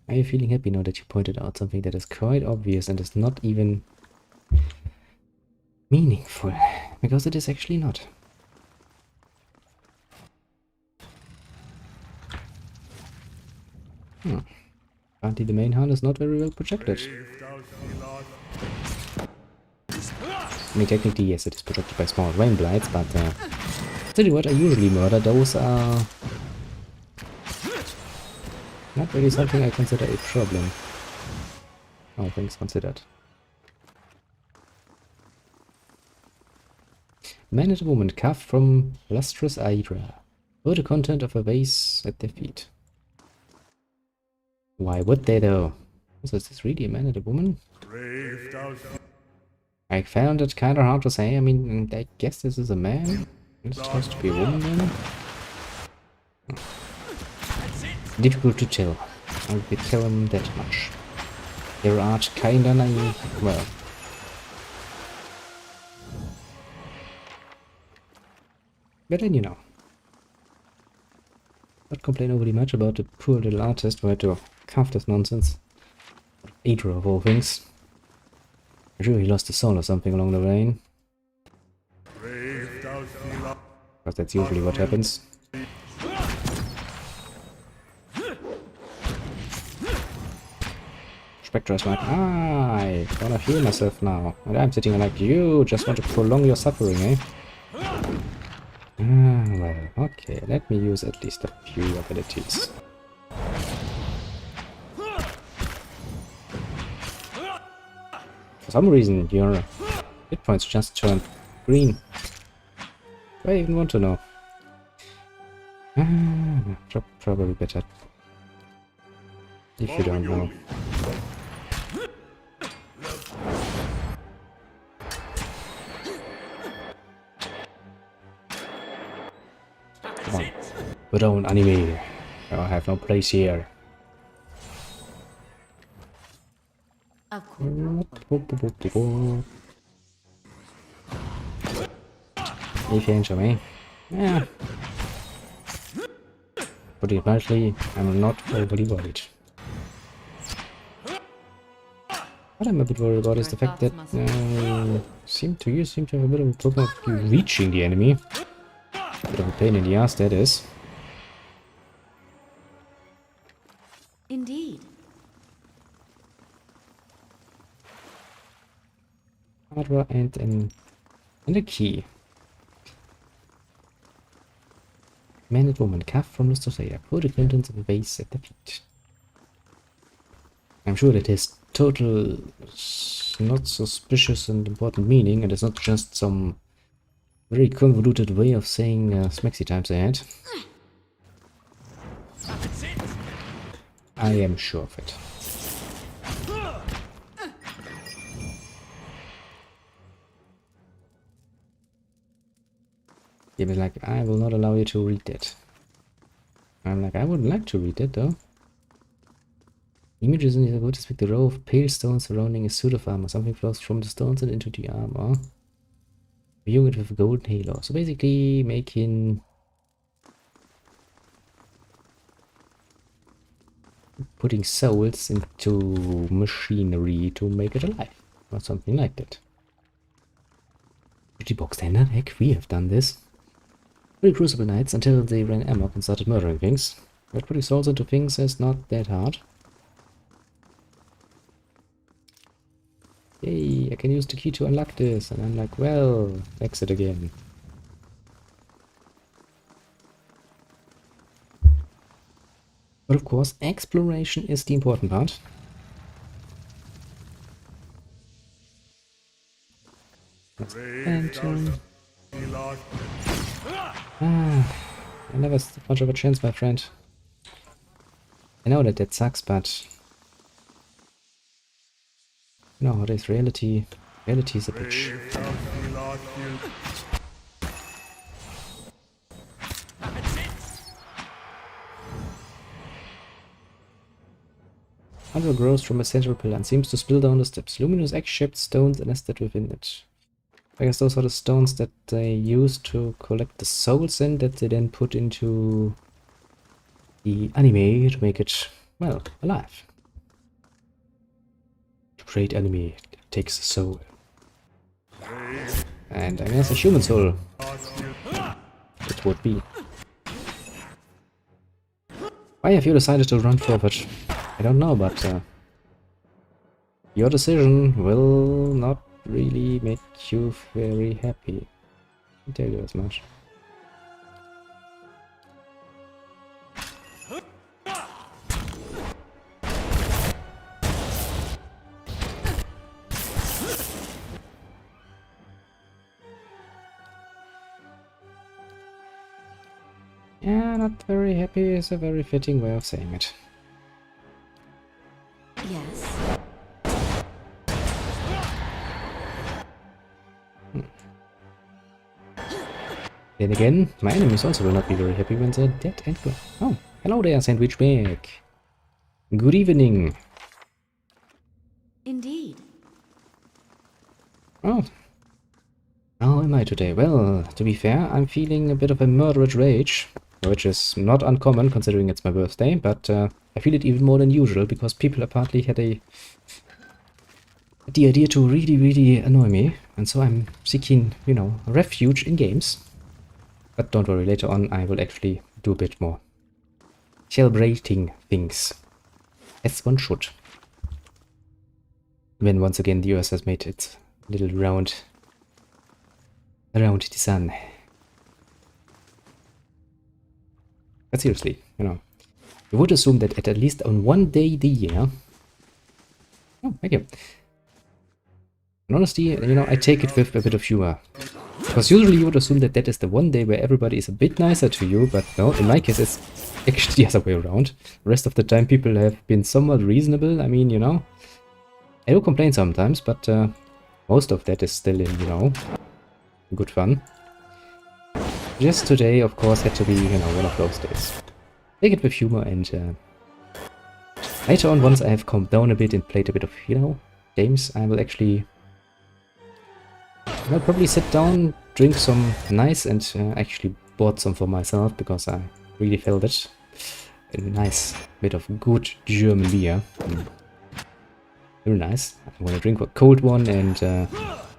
Are you feeling happy now that you pointed out something that is quite obvious and is not even meaningful? Because it is actually not. Apparently the main hull is not very well projected. I mean, technically, yes, it is protected by small rain blights, but still what I usually murder, those are not really something I consider a problem. All things considered. Man and a woman carved from lustrous Hydra. Or the content of a vase at their feet. Why would they though? So is this really a man and a woman? I found it kinda hard to say. I mean, I guess this is a man. It's supposed to be a woman then? Difficult to tell. I could tell them that much. Their art kinda naive. Well. But then you know. Not complain overly much about the poor little artist who had to carve this nonsense. Hydra of all things. I'm sure he lost his soul or something along the way. Because that's usually what happens. Spectre is like, I wanna heal myself now. And I'm sitting like, you just want to prolong your suffering, eh? Well, okay, let me use at least a few abilities. For some reason, your hit points just turned green. Do I even want to know? Probably better if you don't know. Come on. Put on anime. I have no place here. Of course. Any change of me? Yeah. Put it mildly, I'm not overly worried. What I'm a bit worried about is the fact that you seem to have a bit of a problem of reaching the enemy. Bit of a pain in the ass, that is. Indeed. Hardware and a key. Man and woman, carved from Mr. Sayer, put acquaintance of a vase at the feet. I'm sure that has total, not suspicious and important meaning, and it's not just some very convoluted way of saying smexy times ahead. I am sure of it. He was like, I will not allow you to read it. I'm like, I would like to read it though. Images in the wood speak the row of pale stones surrounding a suit of armor. Something flows from the stones and into the armor. Viewing it with a golden halo. So basically making... putting souls into machinery to make it alive. Or something like that. Pretty box standard, heck, we have done this. Pretty Crucible Knights until they ran amok and started murdering things. But putting souls into things is not that hard. Yay, I can use the key to unlock this. And I'm like, well, exit again. But of course, exploration is the important part. Let's enter. I never stood much of a chance, my friend. I know that sucks, but... no, it is reality. Reality is a bitch. Hunter grows from a central pillar and seems to spill down the steps. Luminous egg-shaped stones are nested within it. I guess those are the stones that they use to collect the souls in, that they then put into the anime to make it, well, alive. To create anime takes a soul. And I guess a human soul it would be. Why have you decided to run forward? I don't know, but your decision will not really make you very happy. I can tell you as much. Yeah, not very happy is a very fitting way of saying it. Yes. Then again, my enemies also will not be very happy when they're dead and gone. Oh, hello there, Sandwich Bag. Good evening. Indeed. Oh. How am I today? Well, to be fair, I'm feeling a bit of a murderous rage, which is not uncommon considering it's my birthday, but I feel it even more than usual because people apparently had the idea to really annoy me, and so I'm seeking, you know, refuge in games. But don't worry, later on I will actually do a bit more celebrating things, as one should. When once again the US has made its little round around the sun. But seriously, you know, you would assume that at least on one day the year... Oh, thank you. In honesty, you know, I take it with a bit of humor. Because usually you would assume that that is the one day where everybody is a bit nicer to you, but no, in my case it's actually the other way around. The rest of the time people have been somewhat reasonable. I mean, you know, I do complain sometimes, but most of that is still in, you know, good fun. Just today, of course, had to be, you know, one of those days. Take it with humor, and later on, once I have calmed down a bit and played a bit of, you know, games, I will actually... I'll probably sit down, drink some nice, and actually bought some for myself, because I really felt it. A nice bit of good German beer. Very nice. I want to drink a cold one, and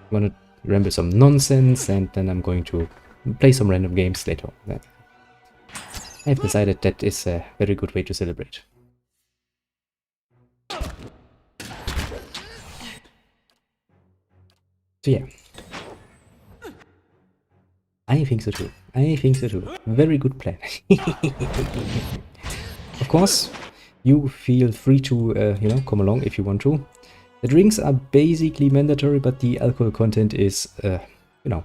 want to ramble some nonsense, and then I'm going to play some random games later on. I've decided that is a very good way to celebrate. So yeah. I think so too. I think so too. Very good plan. Of course, you feel free to, you know, come along if you want to. The drinks are basically mandatory, but the alcohol content is, you know,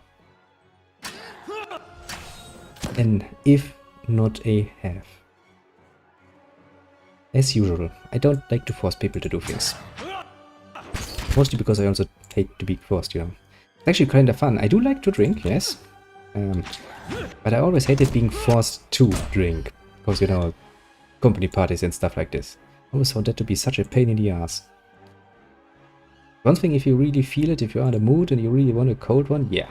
an if not a have. As usual, I don't like to force people to do things. Mostly because I also hate to be forced, you know. It's actually kind of fun. I do like to drink, yes. But I always hated being forced to drink. Because, you know, company parties and stuff like this. I always found that to be such a pain in the ass. One thing, if you really feel it, if you're in the mood and you really want a cold one, yeah.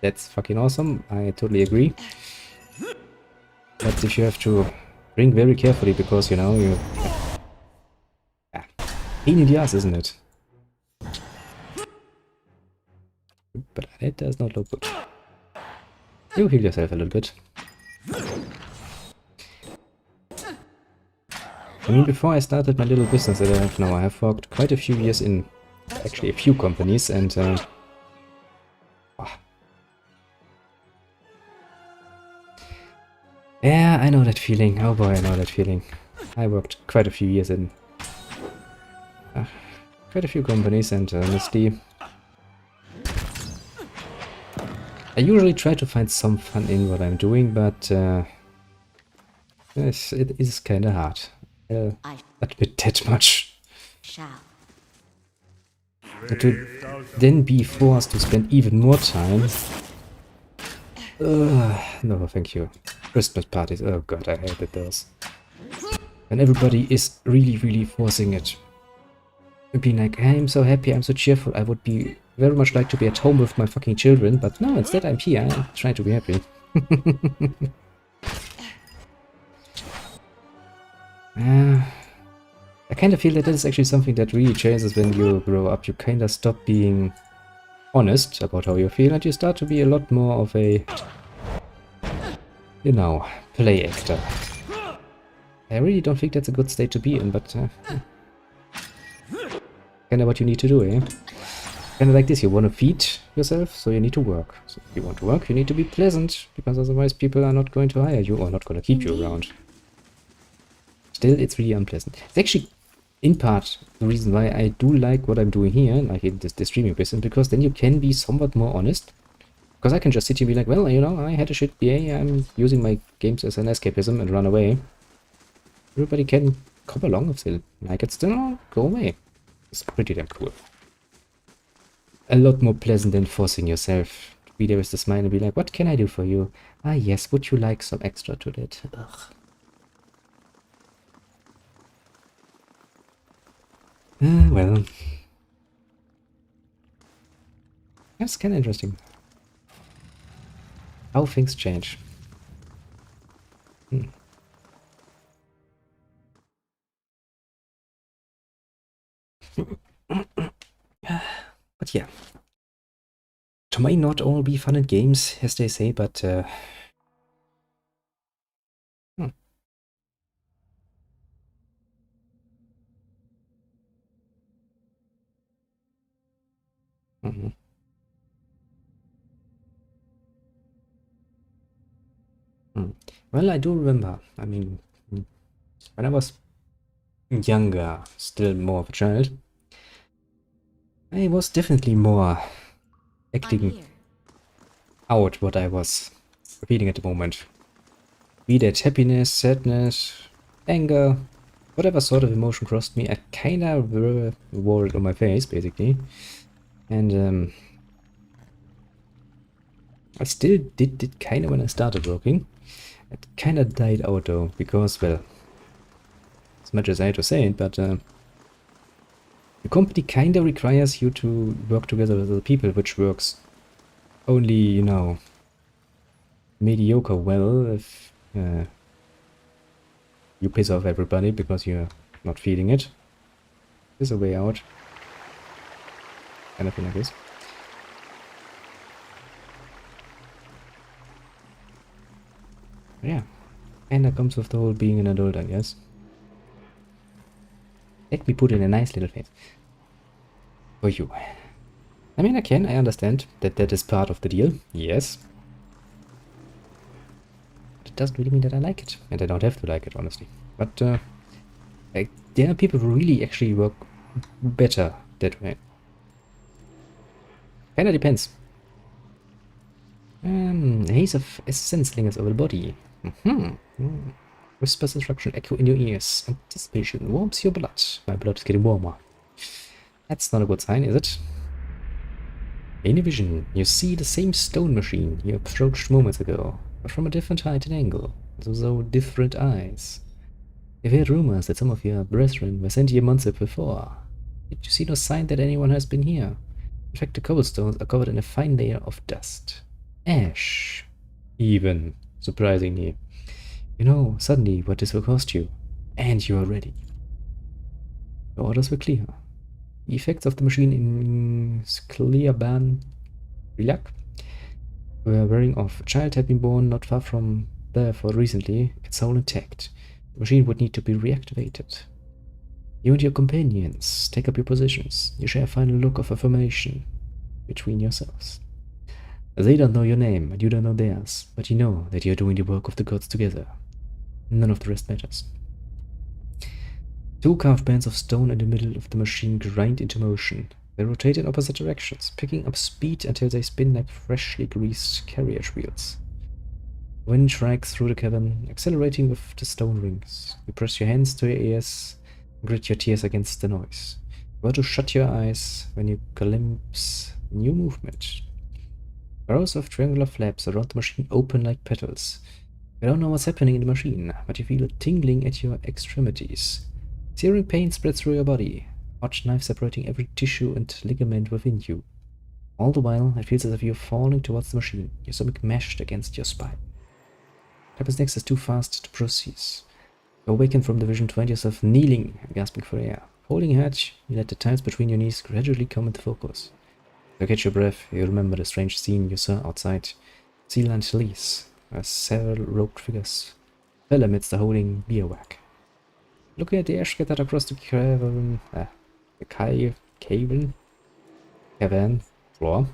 That's fucking awesome. I totally agree. But if you have to drink very carefully because, you know, you... Yeah. Pain in the ass, isn't it? But that does not look good. You heal yourself a little bit. I mean, before I started my little business that I have now, I have worked quite a few years in actually a few companies, and yeah, I know that feeling. Oh boy, I know that feeling. I worked quite a few years in quite a few companies, and honestly, I usually try to find some fun in what I'm doing, but yes, it is kind of hard. I'll admit that much. But to then be forced to spend even more time... no, thank you. Christmas parties, oh god, I hated those. And everybody is really, really forcing it. Being like, I'm so happy, I'm so cheerful, I would be very much like to be at home with my fucking children, but no, instead I'm here, I'm trying to be happy. I kind of feel that is actually something that really changes when you grow up. You kind of stop being honest about how you feel and you start to be a lot more of a, you know, play actor. I really don't think that's a good state to be in, but kind of what you need to do, eh? Kind of like this, you want to feed yourself, so you need to work. So if you want to work, you need to be pleasant, because otherwise people are not going to hire you or not going to keep you around. Still, it's really unpleasant. It's actually, in part, the reason why I do like what I'm doing here, like in this streaming business, because then you can be somewhat more honest. Because I can just sit here and be like, well, you know, I had a shit day, I'm using my games as an escapism and run away. Everybody can come along with it. I can still go away. It's pretty damn cool. A lot more pleasant than forcing yourself to be there with the smile and be like, what can I do for you? Ah yes, would you like some extra to that? Ugh. Well. That's kind of interesting. How things change. But yeah. It may not all be fun and games, as they say, but Well, I do remember. I mean, when I was younger, still more of a child, I was definitely more I'm acting here. out what I was feeling at the moment. Be that happiness, sadness, anger, whatever sort of emotion crossed me, I kinda wore it on my face, basically. And I still did it kinda when I started working. It kinda died out though, because, well, as much as I hate to say it, but the company kinda requires you to work together with other people, which works only, you know, mediocre well if you piss off everybody because you're not feeling it. There's a way out. Kind of thing like this. Yeah. And that comes with the whole being an adult, I guess. Let me put in a nice little face. For you. I mean, I understand that that is part of the deal. Yes. But it doesn't really mean that I like it. And I don't have to like it, honestly. But like, there are people who really actually work better that way. Kinda depends. A haze of essence lingers over the body. Whispers instruction echo in your ears. Anticipation warms your blood. My blood is getting warmer. That's not a good sign, is it? In a vision, you see the same stone machine you approached moments ago, but from a different height and angle, so different eyes. You've heard rumors that some of your brethren were sent here months before. Yet you see no sign that anyone has been here. In fact, the cobblestones are covered in a fine layer of dust. Ash. Even, surprisingly. You know suddenly what this will cost you, and you are ready. The orders were clear. The effects of the machine in Skliaban Vilak were wearing off. A child had been born not far from there for recently, its soul intact. The machine would need to be reactivated. You and your companions take up your positions. You share a final look of affirmation between yourselves. They don't know your name, and you don't know theirs, but you know that you're doing the work of the gods together. None of the rest matters. Two carved bands of stone in the middle of the machine grind into motion. They rotate in opposite directions, picking up speed until they spin like freshly greased carriage wheels. Wind strikes through the cavern, accelerating with the stone rings. You press your hands to your ears, and grit your tears against the noise. You want to shut your eyes when you glimpse new movement. Rows of triangular flaps around the machine open like petals. You don't know what's happening in the machine, but you feel a tingling at your extremities. Searing pain spreads through your body, hot knife separating every tissue and ligament within you. All the while, it feels as if you're falling towards the machine, your stomach mashed against your spine. What next is too fast to proceed. You awaken from the vision to find yourself kneeling and gasping for air. Holding your head, you let the tiles between your knees gradually come into focus. You catch your breath, you remember the strange scene you saw outside Sealand Lease, where several robed figures fell amidst the holding bivouac. Looking at the ash scattered across the cavern floor,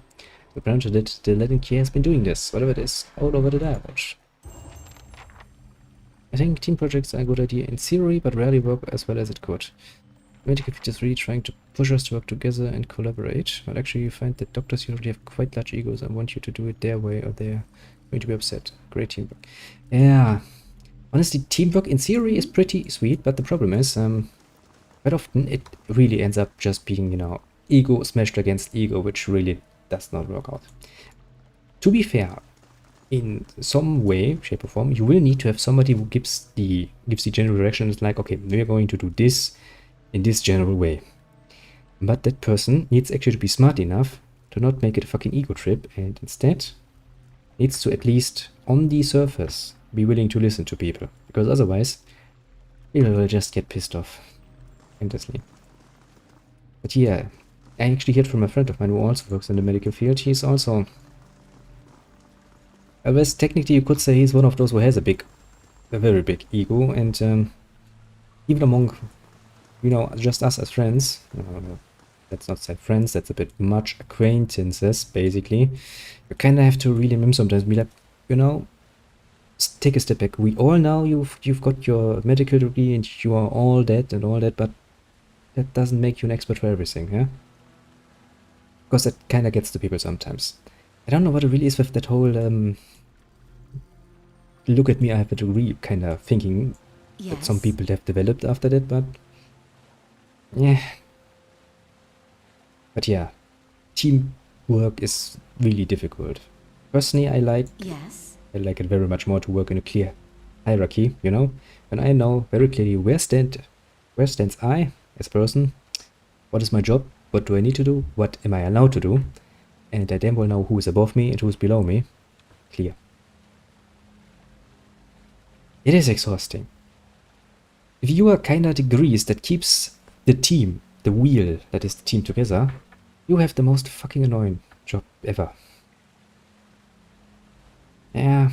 the branch that the Latin Key has been doing this, whatever it is, all over the divulge. I think team projects are a good idea in theory, but rarely work as well as it could. Medical field is really trying to push us to work together and collaborate, but actually you find that doctors usually have quite large egos and want you to do it their way or they're going to be upset. Great teamwork. Yeah. Honestly, teamwork in theory is pretty sweet, but the problem is, quite often it really ends up just being, you know, ego smashed against ego, which really does not work out. To be fair, in some way, shape or form, you will need to have somebody who gives the general direction. It's like, okay, we're going to do this in this general way. But that person needs actually to be smart enough to not make it a fucking ego trip, and instead needs to, at least on the surface, be willing to listen to people, because otherwise people will just get pissed off endlessly. But yeah, I actually heard from a friend of mine who also works in the medical field. He's also, I guess technically you could say he's one of those who has a very big ego, and even among, you know, just us as friends, let's not say friends, that's a bit much, acquaintances basically, you kinda have to really him sometimes be like, you know, take a step back. We all know you've got your medical degree and you are all that and all that, but that doesn't make you an expert for everything, yeah? Because that kind of gets to people sometimes. I don't know what it really is with that whole look at me, I have a degree kind of thinking that some Yes. people have developed after that, but yeah. But yeah, teamwork is really difficult. Personally, I like Yes. it very much more to work in a clear hierarchy, you know? When I know very clearly where stands I as a person, what is my job, what do I need to do, what am I allowed to do, and I damn well know who is above me and who is below me. Clear. It is exhausting. If you are kinda the grease that keeps the team, the wheel that is the team together, you have the most fucking annoying job ever. Yeah,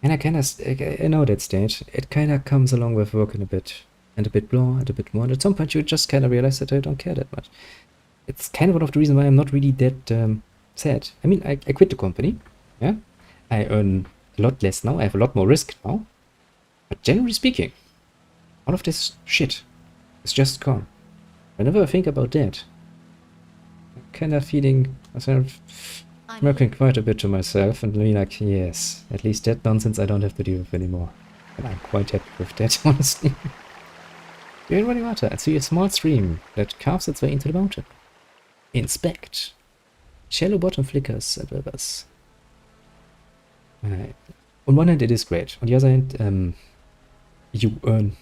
and I know that stage. It kinda comes along with working a bit, and a bit more, and a bit more, and at some point you just kinda realize that I don't care that much. It's kind of one of the reasons why I'm not really that sad. I mean, I quit the company, yeah? I earn a lot less now, I have a lot more risk now, but generally speaking, all of this shit is just gone. Whenever I think about that, I'm kinda feeling myself I'm smirking quite a bit to myself and being like, yes, at least that nonsense I don't have to deal with anymore. And I'm quite happy with that, honestly. You're in running water and see a small stream that carves its way into the mountain. Inspect. Shallow bottom flickers and rivers. On one hand, it is great. On the other hand, you earn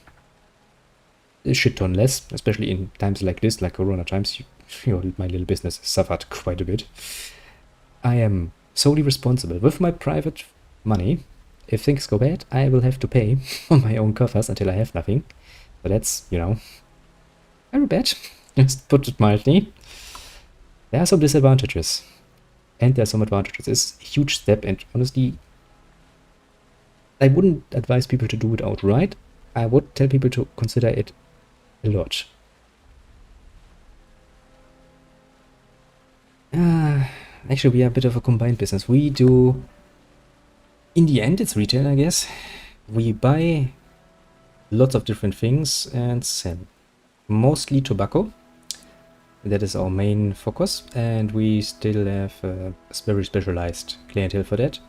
a shit ton less, especially in times like this, like Corona times. My little business has suffered quite a bit. I am solely responsible with my private money. If things go bad, I will have to pay on my own coffers until I have nothing. But that's, very bad. Just put it mildly. There are some disadvantages. And there are some advantages. It's a huge step, and honestly, I wouldn't advise people to do it outright. I would tell people to consider it a lot. Actually, we are a bit of a combined business. We do, in the end, it's retail, I guess. We buy lots of different things and sell. Mostly tobacco. That is our main focus, and we still have a very specialized clientele for that.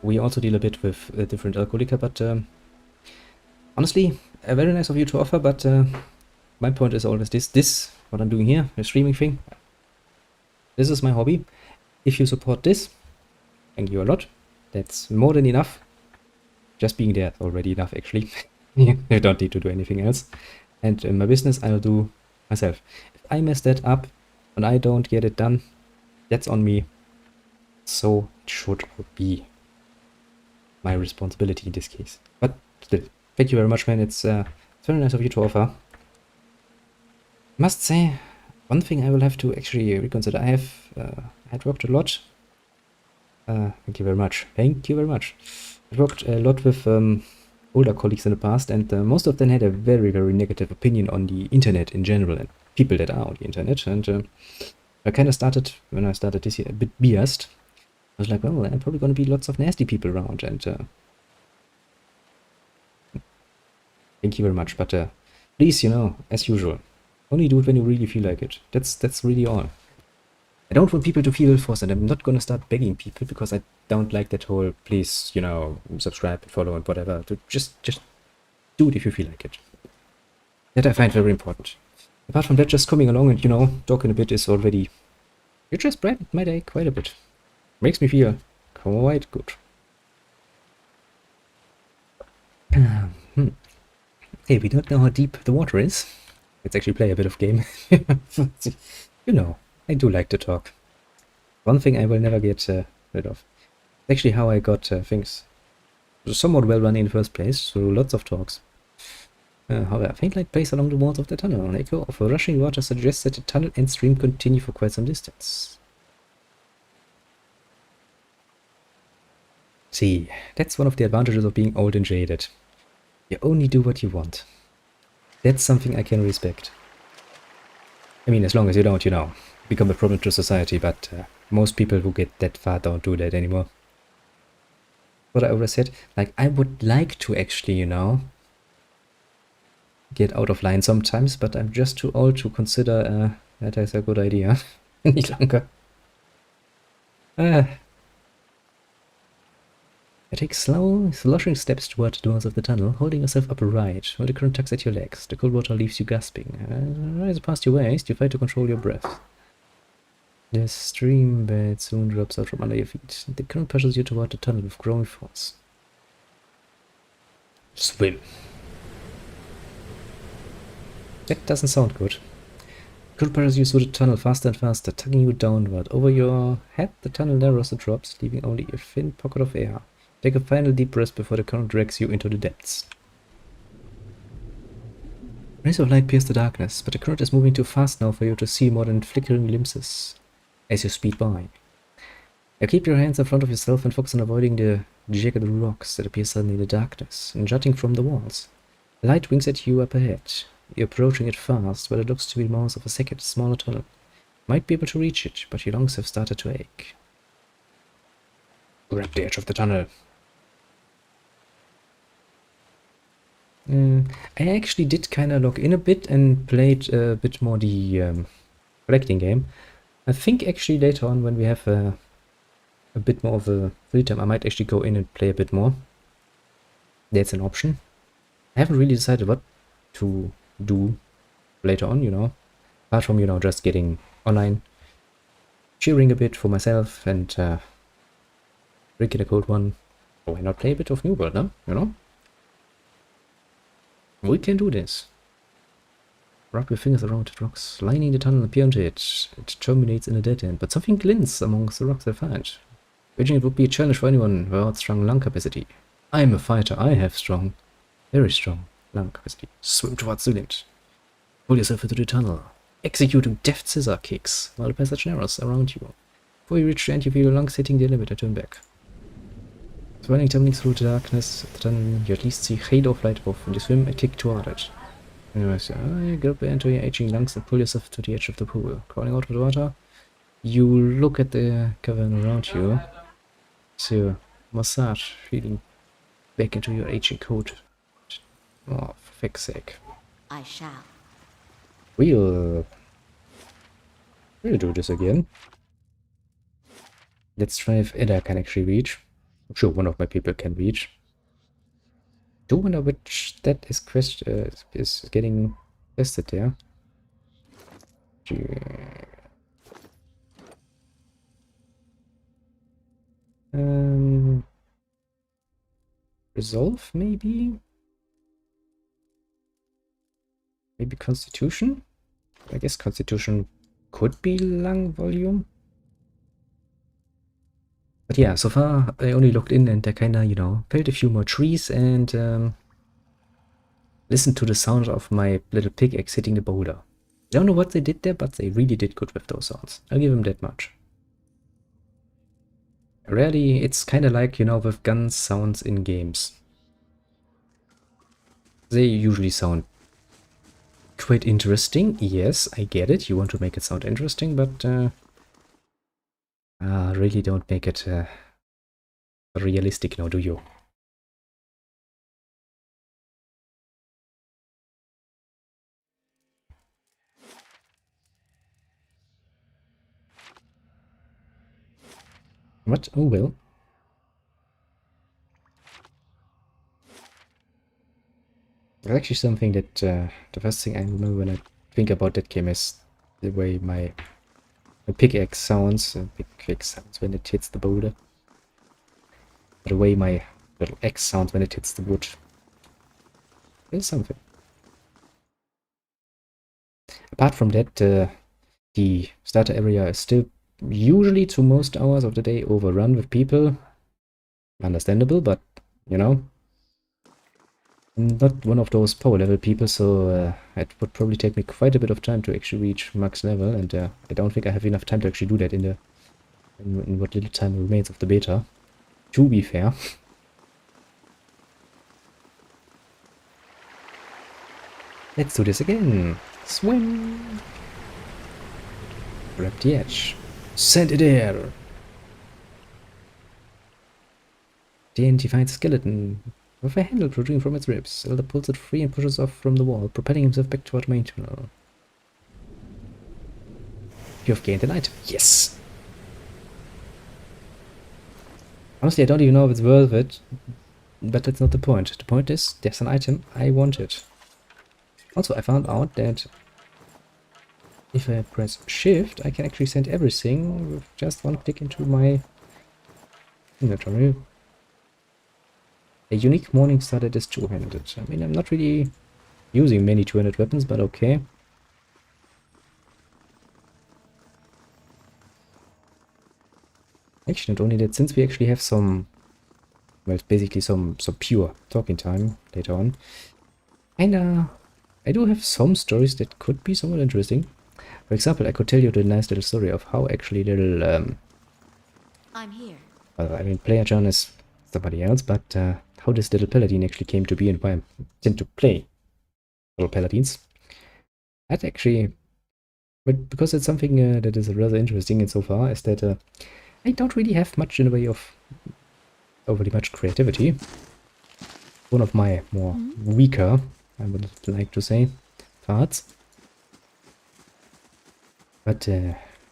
We also deal a bit with different alcoholic, but honestly, very nice of you to offer, but my point is always this, what I'm doing here, the streaming thing. This is my hobby. If you support this, thank you a lot. That's more than enough. Just being there is already enough, actually. You don't need to do anything else. And my business, I'll do myself. If I mess that up and I don't get it done, that's on me. So it should be my responsibility in this case. But still, thank you very much, man. It's very nice of you to offer. Must say, one thing I will have to actually reconsider. I had worked a lot. Thank you very much. Thank you very much. I worked a lot with older colleagues in the past, and most of them had a very, very negative opinion on the internet in general and people that are on the internet. And I kind of started, when I started this year, a bit biased. I was like, well, there are probably going to be lots of nasty people around, and thank you very much. But please, as usual, only do it when you really feel like it. That's really all. I don't want people to feel forced, and I'm not going to start begging people because I don't like that whole, please, subscribe and follow and whatever. Just do it if you feel like it. That I find very important. Apart from that, just coming along and, talking a bit is already, you just brightened my day quite a bit. Makes me feel quite good. Hey, we don't know how deep the water is. Let's actually play a bit of game. I do like to talk. One thing I will never get rid of. Actually how I got things somewhat well run in the first place, through lots of talks. However, faint light plays along the walls of the tunnel. An echo of a rushing water suggests that the tunnel and stream continue for quite some distance. See, that's one of the advantages of being old and jaded. You only do what you want. That's something I can respect. I mean, as long as you don't, become a problem to society, but most people who get that far don't do that anymore. what I always said. Like, I would like to actually, you know, get out of line sometimes, but I'm just too old to consider that is a good idea any longer. I take slow, sloshing steps toward the doors of the tunnel, holding yourself upright, while the current tugs at your legs. The cold water leaves you gasping. As it past your waist, you fight to control your breath. The stream bed soon drops out from under your feet. The current pushes you toward the tunnel with growing force. Swim. That doesn't sound good. The current pushes you through the tunnel faster and faster, tugging you downward. Over your head, the tunnel narrows and drops, leaving only a thin pocket of air. Take a final deep breath before the current drags you into the depths. Rays of light pierce the darkness, but the current is moving too fast now for you to see more than flickering glimpses as you speed by. You keep your hands in front of yourself and focus on avoiding the jagged rocks that appear suddenly in the darkness and jutting from the walls. The light winks at you up ahead. You're approaching it fast, but it looks to be the mouth of a second, smaller tunnel. You might be able to reach it, but your lungs have started to ache. Grab the edge of the tunnel. I actually did kind of log in a bit and played a bit more the collecting game. I think actually later on when we have a bit more of a free time, I might actually go in and play a bit more. That's an option. I haven't really decided what to do later on, you know. Apart from, you know, just getting online, cheering a bit for myself and drinking a cold one. Oh, why not play a bit of New World, no? You know? We can do this. Wrap your fingers around the rocks, lining the tunnel and peer into it. It terminates in a dead end, but something glints amongst the rocks they find. Reaching it would be a challenge for anyone without strong lung capacity. I am a fighter. I have strong, very strong lung capacity. Swim towards the lint. Pull yourself into the tunnel, executing deft scissor kicks while the passage narrows around you. Before you reach the end, you feel your lungs hitting the limit and turn back. Swirling, tumbling through the darkness of the tunnel, you at least see Halo flight above and you swim and kick toward it. Anyways, you grab into your aging lungs and pull yourself to the edge of the pool. Crawling out of the water, you look at the cavern around you. So, massage, feeling back into your aging coat. Oh, for fuck's sake. I shall. We'll do this again. Let's try if Edda can actually reach. I'm sure one of my people can reach. Do wonder which that is getting tested there. Resolve maybe? Maybe Constitution? I guess Constitution could be lung volume. But yeah, so far I only looked in and I kinda, you know, felled a few more trees and listened to the sound of my little pickaxe hitting the boulder. I don't know what they did there, but they really did good with those sounds. I'll give them that much. Rarely, it's kinda like, you know, with gun sounds in games. They usually sound quite interesting. Yes, I get it. You want to make it sound interesting, but really don't make it realistic now, do you? What? Oh well. There's actually something that the first thing I remember when I think about that game is the way my pickaxe sounds, when it hits the boulder. The way my little axe sounds when it hits the wood. There's something. Apart from that, the starter area is still usually to most hours of the day overrun with people. Understandable, but you know, I'm not one of those power level people, so it would probably take me quite a bit of time to actually reach max level, and I don't think I have enough time to actually do that in what little time remains of the beta. To be fair. Let's do this again. Swim. Grab the edge. Send it there. Then he finds a skeleton with a handle protruding from its ribs. Elder pulls it free and pushes off from the wall, propelling himself back toward the main tunnel. You have gained an item. Yes! Honestly, I don't even know if it's worth it, but that's not the point. The point is, there's an item I wanted. Also, I found out that if I press shift, I can actually send everything with just one click into my inventory. A unique morning star that is two-handed. I mean, I'm not really using many two-handed weapons, but okay. Actually, not only that, since we actually have some, well, it's basically some pure talking time later on, and I do have some stories that could be somewhat interesting. For example, I could tell you the nice little story of how actually little, I'm here. I mean, Player John is somebody else, but how this little paladin actually came to be and why I tend to play little paladins. That actually, but because it's something that is rather interesting insofar as that I don't really have much in the way of overly much creativity. One of my more weaker, I would like to say, parts. But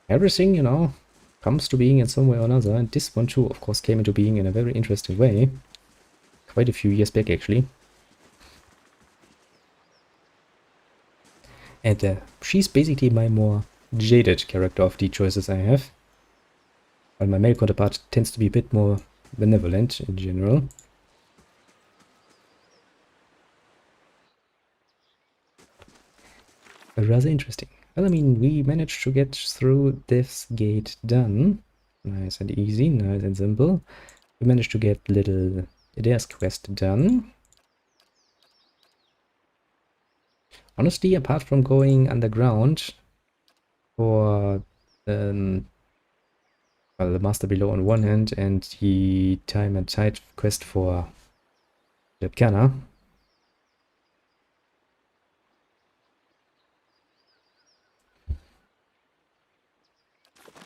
everything, you know, comes to being in some way or another, and this one too, of course, came into being in a very interesting way. Quite a few years back, actually. And she's basically my more jaded character of the choices I have. While my male counterpart tends to be a bit more benevolent in general. But rather interesting. Well, I mean, we managed to get through this gate done. Nice and easy, nice and simple. We managed to get little Adair's quest done. Honestly, apart from going underground for well, the Master Below on one hand and the Time and Tide quest for Lepkana.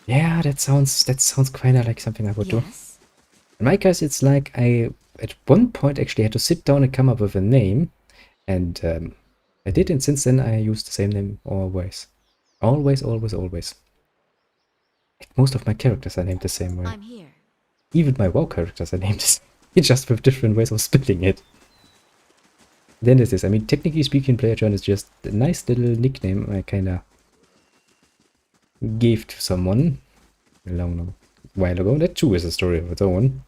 Yeah, that sounds kinda like something I would do. In my case, it's like I at one point actually had to sit down and come up with a name, and I did, and since then I used the same name always. Always. Most of my characters are named the same way. I'm here. Even my WoW characters are named the same. Just with different ways of spelling it. Then there's this. I mean, technically speaking, Player John is just a nice little nickname I kinda gave to someone a long while ago. That too is a story of its own.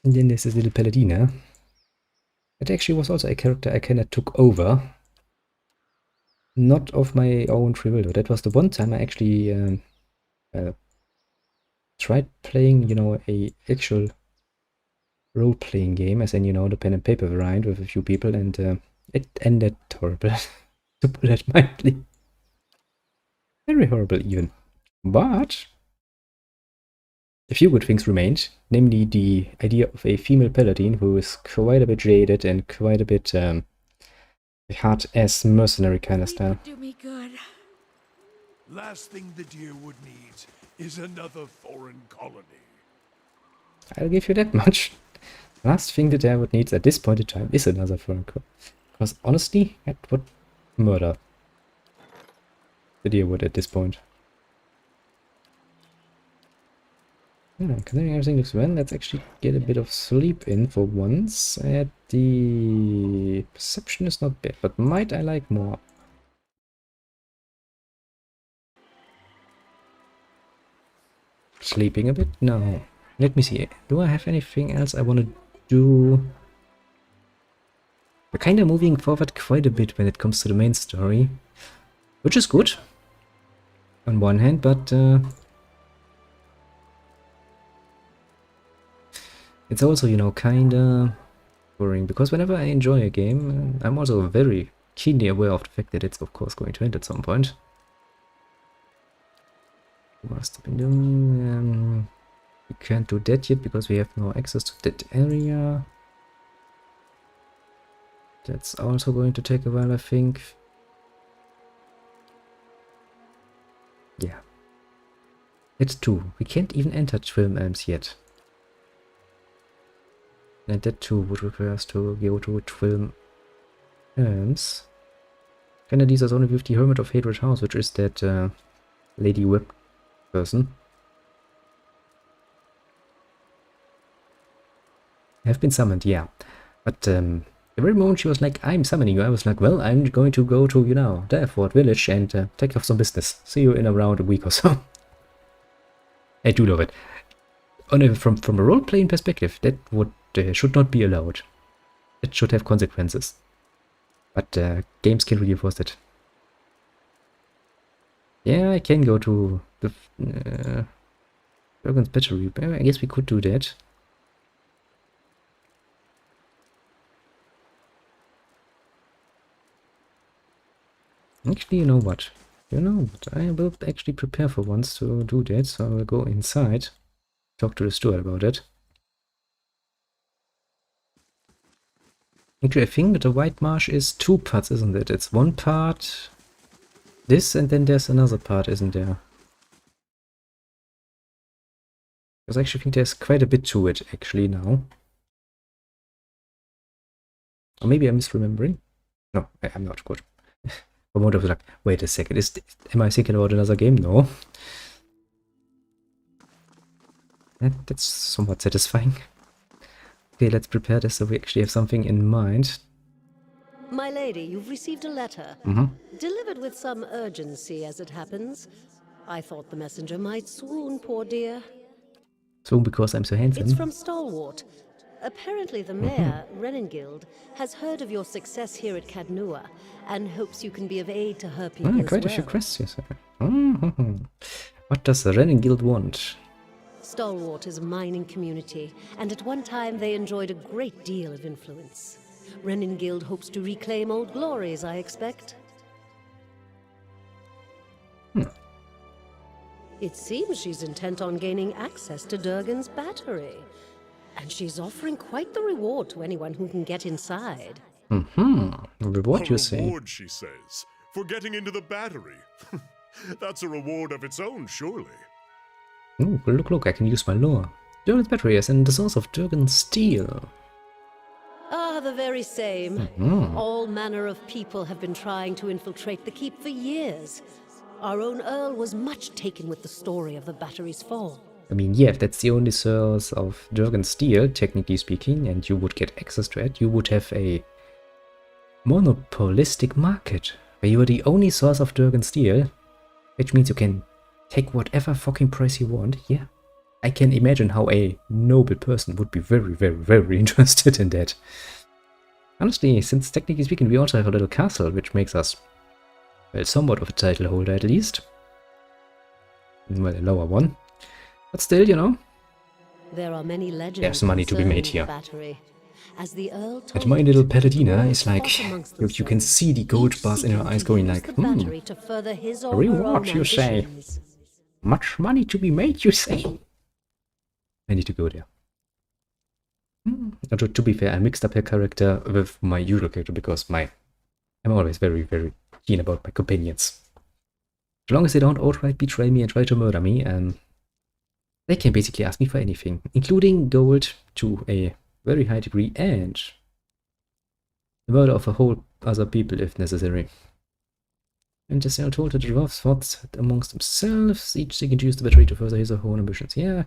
And then there's this little Paladina. That actually was also a character I kinda took over. Not of my own free will, though. That was the one time I actually tried playing, you know, a actual role-playing game, as in, you know, the pen and paper variant with a few people, and it ended horrible, to put it mildly. Very horrible, even. But a few good things remained, namely the idea of a female paladin who is quite a bit jaded and quite a bit hard-ass mercenary kind of style. Do me good. Last thing the Deerwood needs is another foreign colony. I'll give you that much. Last thing the Deerwood needs at this point in time is another foreign colony. Because honestly, that would murder the Deerwood at this point. Yeah, considering everything looks well, let's actually get a bit of sleep in for once. The perception is not bad, but might I like more? Sleeping a bit? No. Let me see. Do I have anything else I want to do? We're kind of moving forward quite a bit when it comes to the main story, which is good on one hand, but it's also, you know, kinda boring, because whenever I enjoy a game, I'm also very keenly aware of the fact that it's of course going to end at some point. Must have been doing. We can't do that yet because we have no access to that area. That's also going to take a while, I think. It's 2. We can't even enter Twin Elms yet. And that too would require us to go to Twin Elms. Kinda leaves us only with the Hermit of Hatred House, which is that Lady Whip person. Have been summoned, yeah. But the very moment she was like, I'm summoning you, I was like, well, I'm going to go to, you know, Delford village and take off some business. See you in around a week or so. I do love it. From a role-playing perspective, that would should not be allowed. It should have consequences. But games can really enforce it. Yeah, I can go to the Dragon's Battery. I guess we could do that. Actually, you know what? I will actually prepare for once to do that, so I will go inside, talk to the steward about it. Actually, I think that the White Marsh is 2 parts, isn't it? It's 1 part this, and then there's another part, isn't there? Because I actually think there's quite a bit to it, actually, now. Or maybe I'm misremembering. No, I'm not good. For a moment I was like, wait a second, am I thinking about another game? No. That's somewhat satisfying. Okay, let's prepare this so we actually have something in mind. My lady, you've received a letter. Delivered with some urgency, as it happens. I thought the messenger might swoon, poor dear. Swoon because I'm so handsome? It's from Stalwart. Apparently the mayor, Renengild, has heard of your success here at Cadnua, and hopes you can be of aid to her people as quite well. a few questions. What does Renengild want? Stalwart is a mining community, and at one time they enjoyed a great deal of influence. Renengild hopes to reclaim old glories, I expect. It seems she's intent on gaining access to Durgan's battery. And she's offering quite the reward to anyone who can get inside. Reward, you say? A reward, she says, for getting into the battery. That's a reward of its own, surely. Ooh, look, I can use my lore. Durgan's battery is in the source of Durgan's steel. Ah, the very same. All manner of people have been trying to infiltrate the keep for years. Our own Earl was much taken with the story of the battery's fall. I mean, yeah, if that's the only source of Durgan's steel, technically speaking, and you would get access to it, you would have a monopolistic market, where you are the only source of Durgan's steel, which means you can take whatever fucking price you want. Yeah, I can imagine how a noble person would be very, very, very interested in that. Honestly, since technically speaking, we also have a little castle, which makes us, well, somewhat of a title holder at least. Well, a lower one. But still, you know, there are many legends. There's money to be made here. Battery. As the Earl told and my little Paladina is fought like, amongst you can see the gold each bars in her seeking eyes to going use like, the battery to further his or her reward, own you say. ambitions. Much money to be made, you say? I need to go there. To be fair, I mixed up her character with my usual character because I'm always very, very keen about my companions. As long as they don't outright betray me and try to murder me, they can basically ask me for anything, including gold to a very high degree and the murder of a whole other people if necessary. And just told that the dwarves fought amongst themselves, each seeking to use the battery to further his or her own ambitions. Yeah,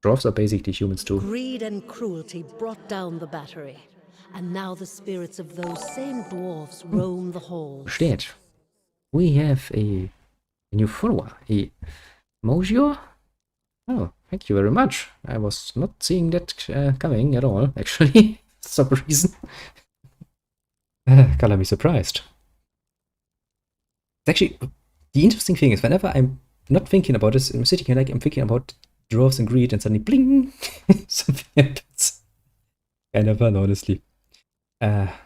dwarves are basically humans too. Greed and cruelty brought down the battery, and now the spirits of those same dwarves roam the halls. Steht. We have a new follower, a Mojio. Oh, thank you very much. I was not seeing that coming at all, actually, for some reason. Color me surprised. Actually, the interesting thing is, whenever I'm not thinking about this, I'm sitting here like I'm thinking about dwarves and greed, and suddenly, bling, something happens. Kind of fun, honestly. Where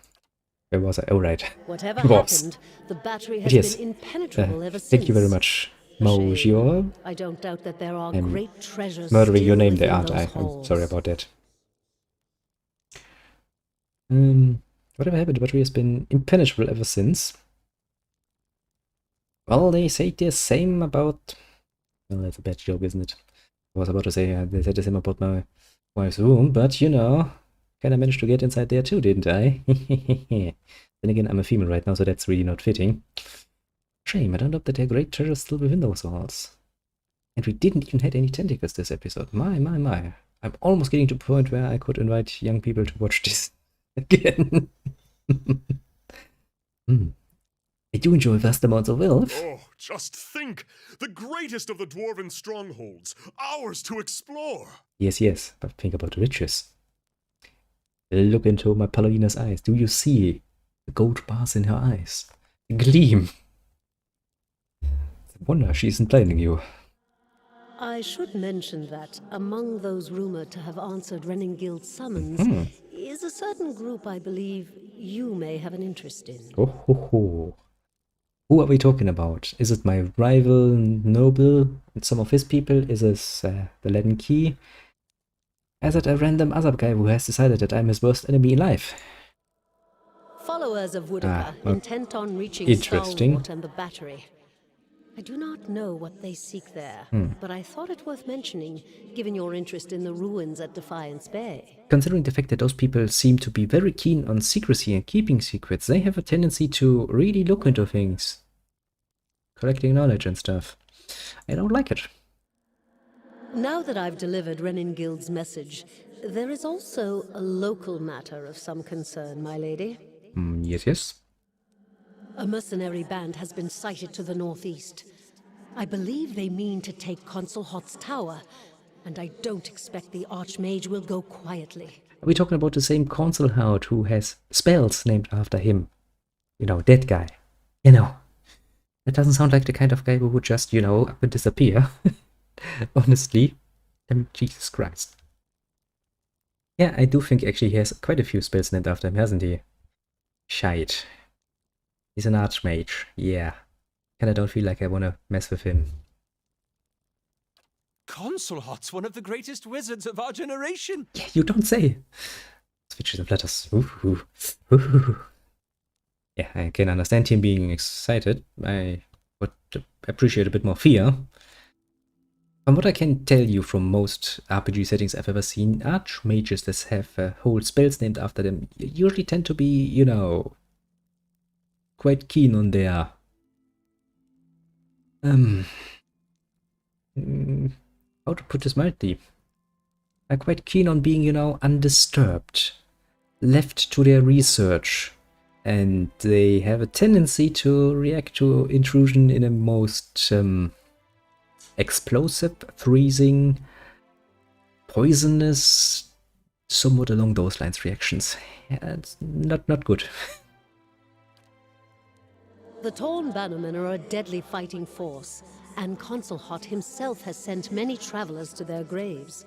was I? Oh, right. Whatever happened, the battery has been impenetrable ever since. Thank you very much, Mojio. I don't doubt that there are great treasures. Murdering your name there, aren't I? I'm sorry about that. Whatever happened, the battery has been impenetrable ever since. Well, they say the same about Well, that's a bad joke, isn't it? I was about to say they said the same about my wife's room, but you know, kinda managed to get inside there too, didn't I? Then again, I'm a female right now, so that's really not fitting. Shame, I don't know that there are great treasures still within those halls. And we didn't even had any tentacles this episode. My. I'm almost getting to the point where I could invite young people to watch this again. I do enjoy vast amounts of wealth. Oh, just think! The greatest of the dwarven strongholds, ours to explore! Yes, but think about the riches. Look into my Palladina's eyes. Do you see the gold bars in her eyes? The gleam. It's a wonder she isn't blinding you. I should mention that among those rumored to have answered Reningild's summons is a certain group I believe you may have an interest in. Oh ho ho. Who are we talking about? Is it my rival Noble and some of his people? Is it the Leaden Key? Is it a random other guy who has decided that I'm his worst enemy in life? Followers of Woodaka, intent on reaching interesting. Stalwart and the Battery. I do not know what they seek there, but I thought it worth mentioning, given your interest in the ruins at Defiance Bay. Considering the fact that those people seem to be very keen on secrecy and keeping secrets, they have a tendency to really look into things. Collecting knowledge and stuff. I don't like it. Now that I've delivered Reningild's message, there is also a local matter of some concern, my lady. Yes. A mercenary band has been sighted to the northeast. I believe they mean to take Consul Hot's tower, and I don't expect the Archmage will go quietly. Are we talking about the same Consul Hout who has spells named after him? You know, that guy. You know. That doesn't sound like the kind of guy who would just, you know, up and disappear. Honestly. Jesus Christ. Yeah, I do think actually he has quite a few spells named after him, hasn't he? Shite. He's an Archmage, yeah. Kinda don't feel like I wanna mess with him. Consul Hot's one of the greatest wizards of our generation. Yeah, you don't say. Switches and flutters. Ooh. Yeah, I can understand him being excited. I would appreciate a bit more fear. From what I can tell you from most RPG settings I've ever seen, Archmages that have whole spells named after them usually tend to be, you know, quite keen on their how to put this mildly, are quite keen on being, you know, undisturbed, left to their research, and they have a tendency to react to intrusion in a most explosive, freezing, poisonous, somewhat along those lines reactions. Yeah, it's not good. The Torn Bannermen are a deadly fighting force, and Consul Hot himself has sent many travelers to their graves.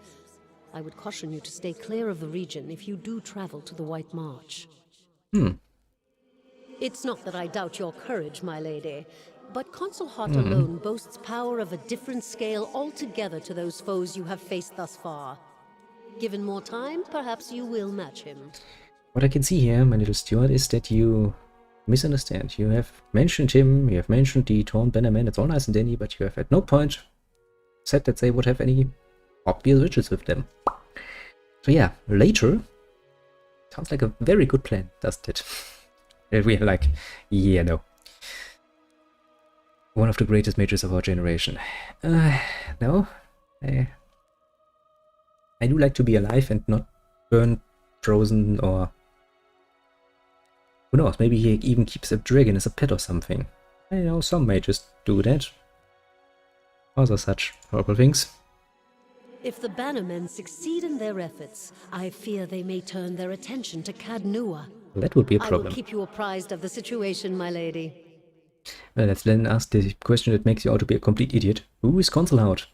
I would caution you to stay clear of the region if you do travel to the White March. It's not that I doubt your courage, my lady, but Consul Hot alone boasts power of a different scale altogether to those foes you have faced thus far. Given more time, perhaps you will match him. What I can see here, my little steward, is that you misunderstand. You have mentioned him, you have mentioned the Torn Bannermen, it's all nice and dandy, but you have at no point said that they would have any obvious riches with them. So yeah, later, sounds like a very good plan, doesn't it? We are like, yeah, no. One of the greatest mages of our generation. No. I do like to be alive and not burned, frozen, or who knows, maybe he even keeps a dragon as a pet or something. I know some mages do that. Also such horrible things. If the Bannermen succeed in their efforts, I fear they may turn their attention to Cadnua. Well, that would be a I problem. will keep you apprised of the situation, my lady. Well, let's then ask the question that makes you out to be a complete idiot. Who is Consul Hout?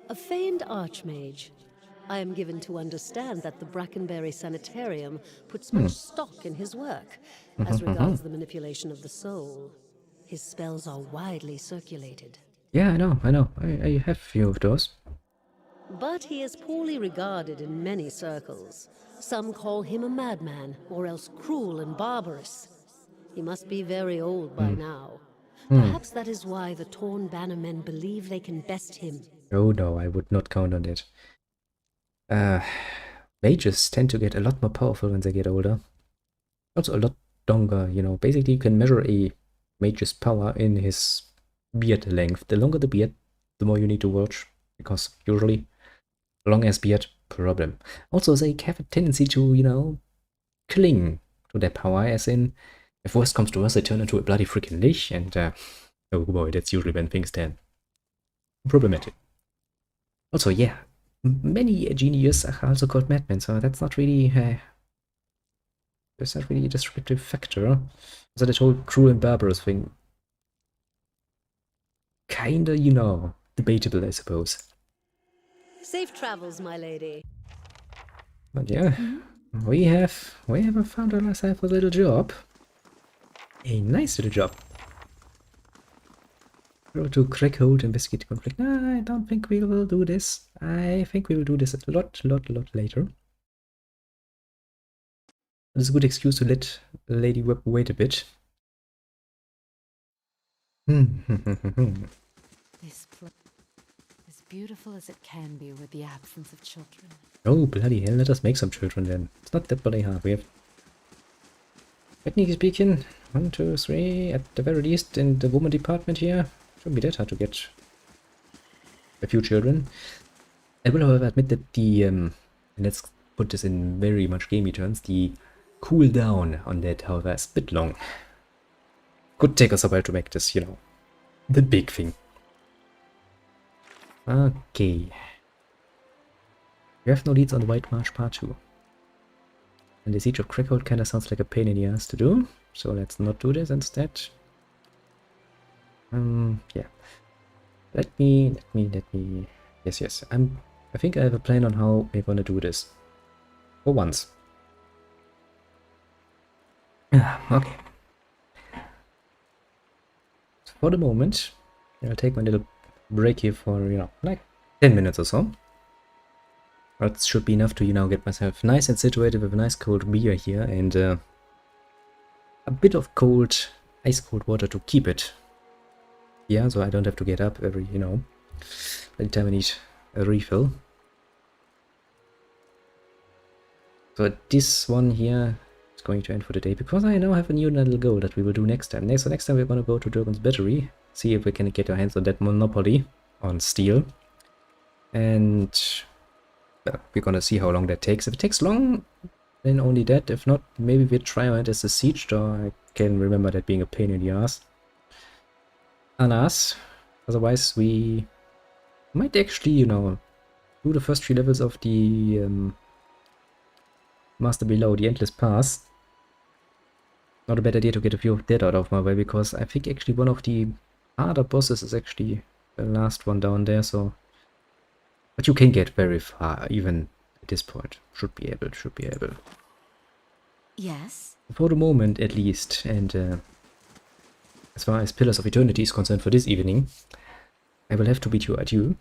A famed archmage. I am given to understand that the Brackenberry Sanitarium puts much stock in his work, as regards the manipulation of the soul. His spells are widely circulated. Yeah, I know. I have a few of those. But he is poorly regarded in many circles. Some call him a madman, or else cruel and barbarous. He must be very old by now. Perhaps that is why the Torn Bannermen believe they can best him. Oh no, I would not count on that. Mages tend to get a lot more powerful when they get older. Also a lot longer, you know. Basically, you can measure a mage's power in his beard length. The longer the beard, the more you need to watch. Because usually, long as beard, problem. Also, they have a tendency to, you know, cling to their power, as in, if worst comes to worst, they turn into a bloody freaking lich, and oh boy, that's usually when things turn problematic. Also, yeah, many geniuses are also called madmen, so that's not really a descriptive factor. So that whole cruel and barbarous thing, kinda, you know, debatable, I suppose. Safe travels, my lady. But yeah, we have found ourselves a little job. A nice little job. Go to Crackhold, investigate conflict. No, I don't think we will do this. I think we will do this a lot later. It's a good excuse to let Lady Web wait a bit. This place as beautiful as it can be with the absence of children. Oh, bloody hell, let us make some children then. It's not that bloody hard. We have, technically speaking, 1, 2, 3 at the very least in the woman department here. Shouldn't be that hard to get a few children. I will, however, admit that the, and let's put this in very much gamey terms, the cooldown on that, however, is a bit long. Could take us a while to make this, you know, the big thing. Okay. We have no leads on the White Marsh Part 2. And the Siege of Crackhold kinda sounds like a pain in the ass to do, so let's not do this instead. Yeah. Let me, yes. I think I have a plan on how we're gonna do this. For once. Okay. So for the moment, I'll take my little break here for, you know, like 10 minutes or so. That should be enough to, you know, get myself nice and situated with a nice cold beer here and a bit of cold, ice cold water to keep it. Yeah, so I don't have to get up every, you know, every time I need a refill. So this one here is going to end for the day because I now have a new little goal that we will do next time. So next time we're gonna go to Durgan's Battery, see if we can get our hands on that monopoly on steel, and well, we're gonna see how long that takes. If it takes long, then only that. If not, maybe we'll try it as a siege door. I can remember that being a pain in the ass. Alas, otherwise we might actually, you know, do the first 3 levels of the Master Below, the Endless Pass. Not a bad idea to get a few of that out of my way, because I think actually one of the harder bosses is actually the last one down there, so... But you can get very far, even at this point. Should be able. Yes? For the moment, at least, and as far as Pillars of Eternity is concerned for this evening, I will have to bid you adieu.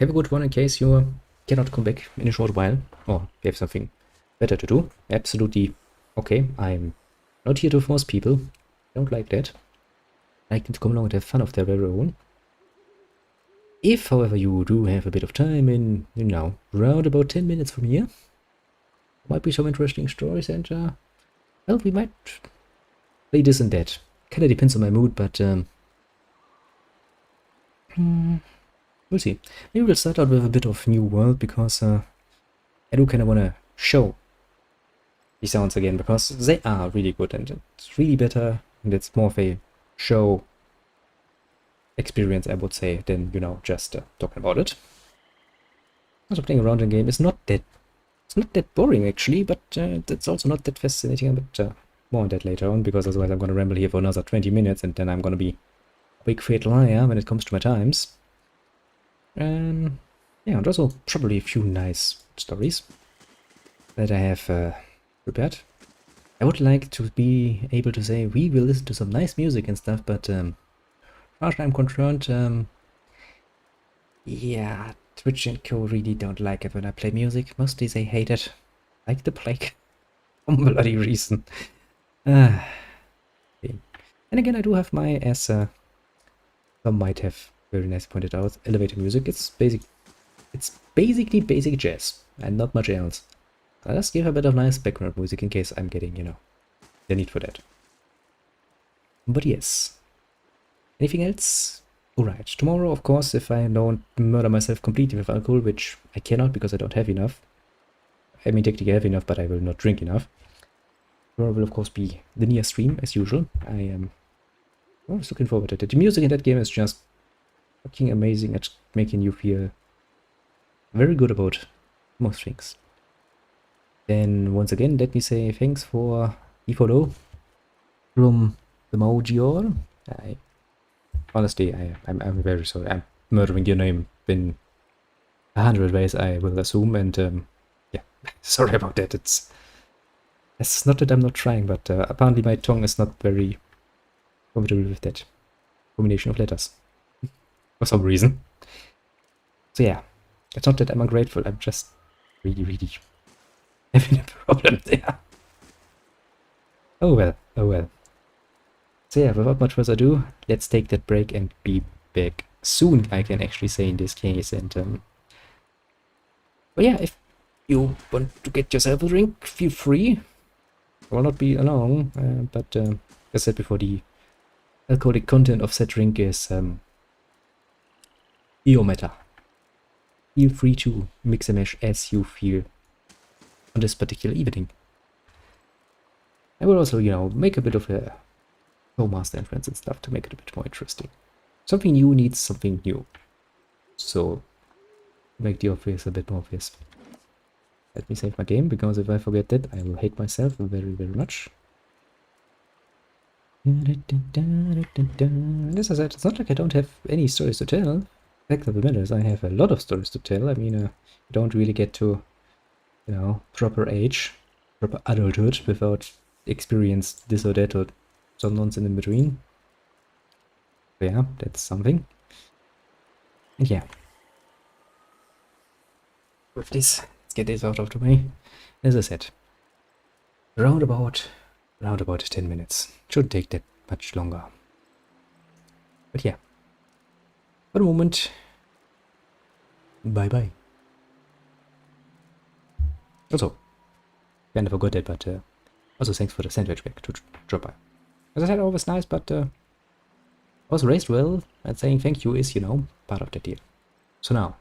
Have a good one in case you cannot come back in a short while, or you have something better to do. Absolutely okay. I'm not here to force people. Don't like that. I like them to come along and have fun of their very own. If, however, you do have a bit of time in, you know, round about 10 minutes from here, might be some interesting stories, and, well, we might play this and that. Kinda depends on my mood, but, we'll see. Maybe we'll start out with a bit of New World, because, I do kinda wanna show these sounds again, because they are really good, and it's really better, and it's more of a show experience, I would say, than, you know, just talking about it. Also, playing around in game is not that, it's not that boring actually, but it's also not that fascinating. But more on that later on, because otherwise I'm gonna ramble here for another 20 minutes, and then I'm gonna be a big fat liar when it comes to my times. Yeah, and also probably a few nice stories that I have prepared. I would like to be able to say we will listen to some nice music and stuff, but as far as I'm concerned, yeah, Twitch and co really don't like it when I play music. Mostly they hate it, like the plague, for some bloody reason. Okay. And again, I do have my, as some might have very nice pointed out, elevator music. It's basically basic jazz and not much else. I just give a bit of nice background music in case I'm getting, you know, the need for that. But yes. Anything else? Alright, tomorrow, of course, if I don't murder myself completely with alcohol, which I cannot because I don't have enough. I mean, technically I have enough, but I will not drink enough. Tomorrow will, of course, be the Nier stream, as usual. I am always looking forward to it. The music in that game is just fucking amazing at making you feel very good about most things. Then, once again, let me say thanks for the follow from the Mojior. Honestly, I'm very sorry. I'm murdering your name in 100 ways, I will assume, and yeah, sorry about that. It's not that I'm not trying, but apparently my tongue is not very comfortable with that combination of letters for some reason. So yeah, it's not that I'm ungrateful. I'm just really having a problem there. Oh well, oh well. So yeah, without much further ado, let's take that break and be back soon, I can actually say in this case. And but yeah, if you want to get yourself a drink, feel free. It will not be long, but as I said before, the alcoholic content of said drink is your matter. Feel free to mix and mash as you feel on this particular evening. I will also, you know, make a bit of a master entrance and stuff to make it a bit more interesting. Something new needs something new. So, make the obvious a bit more obvious. Let me save my game, because if I forget that, I will hate myself very much. And as I said, it's not like I don't have any stories to tell. Fact of the matter is, I have a lot of stories to tell. I mean, you don't really get to, you know, proper age, proper adulthood without experience this or that or some nonsense in between. So yeah, that's something. And yeah. With this, let's get this out of the way. As I said, round about 10 minutes. Shouldn't take that much longer. But yeah. For the moment, bye bye. Also, kinda forgot that, but also thanks for the sandwich back to drop by. As I said, always nice, but was raised well, and saying thank you is, you know, part of the deal. So now,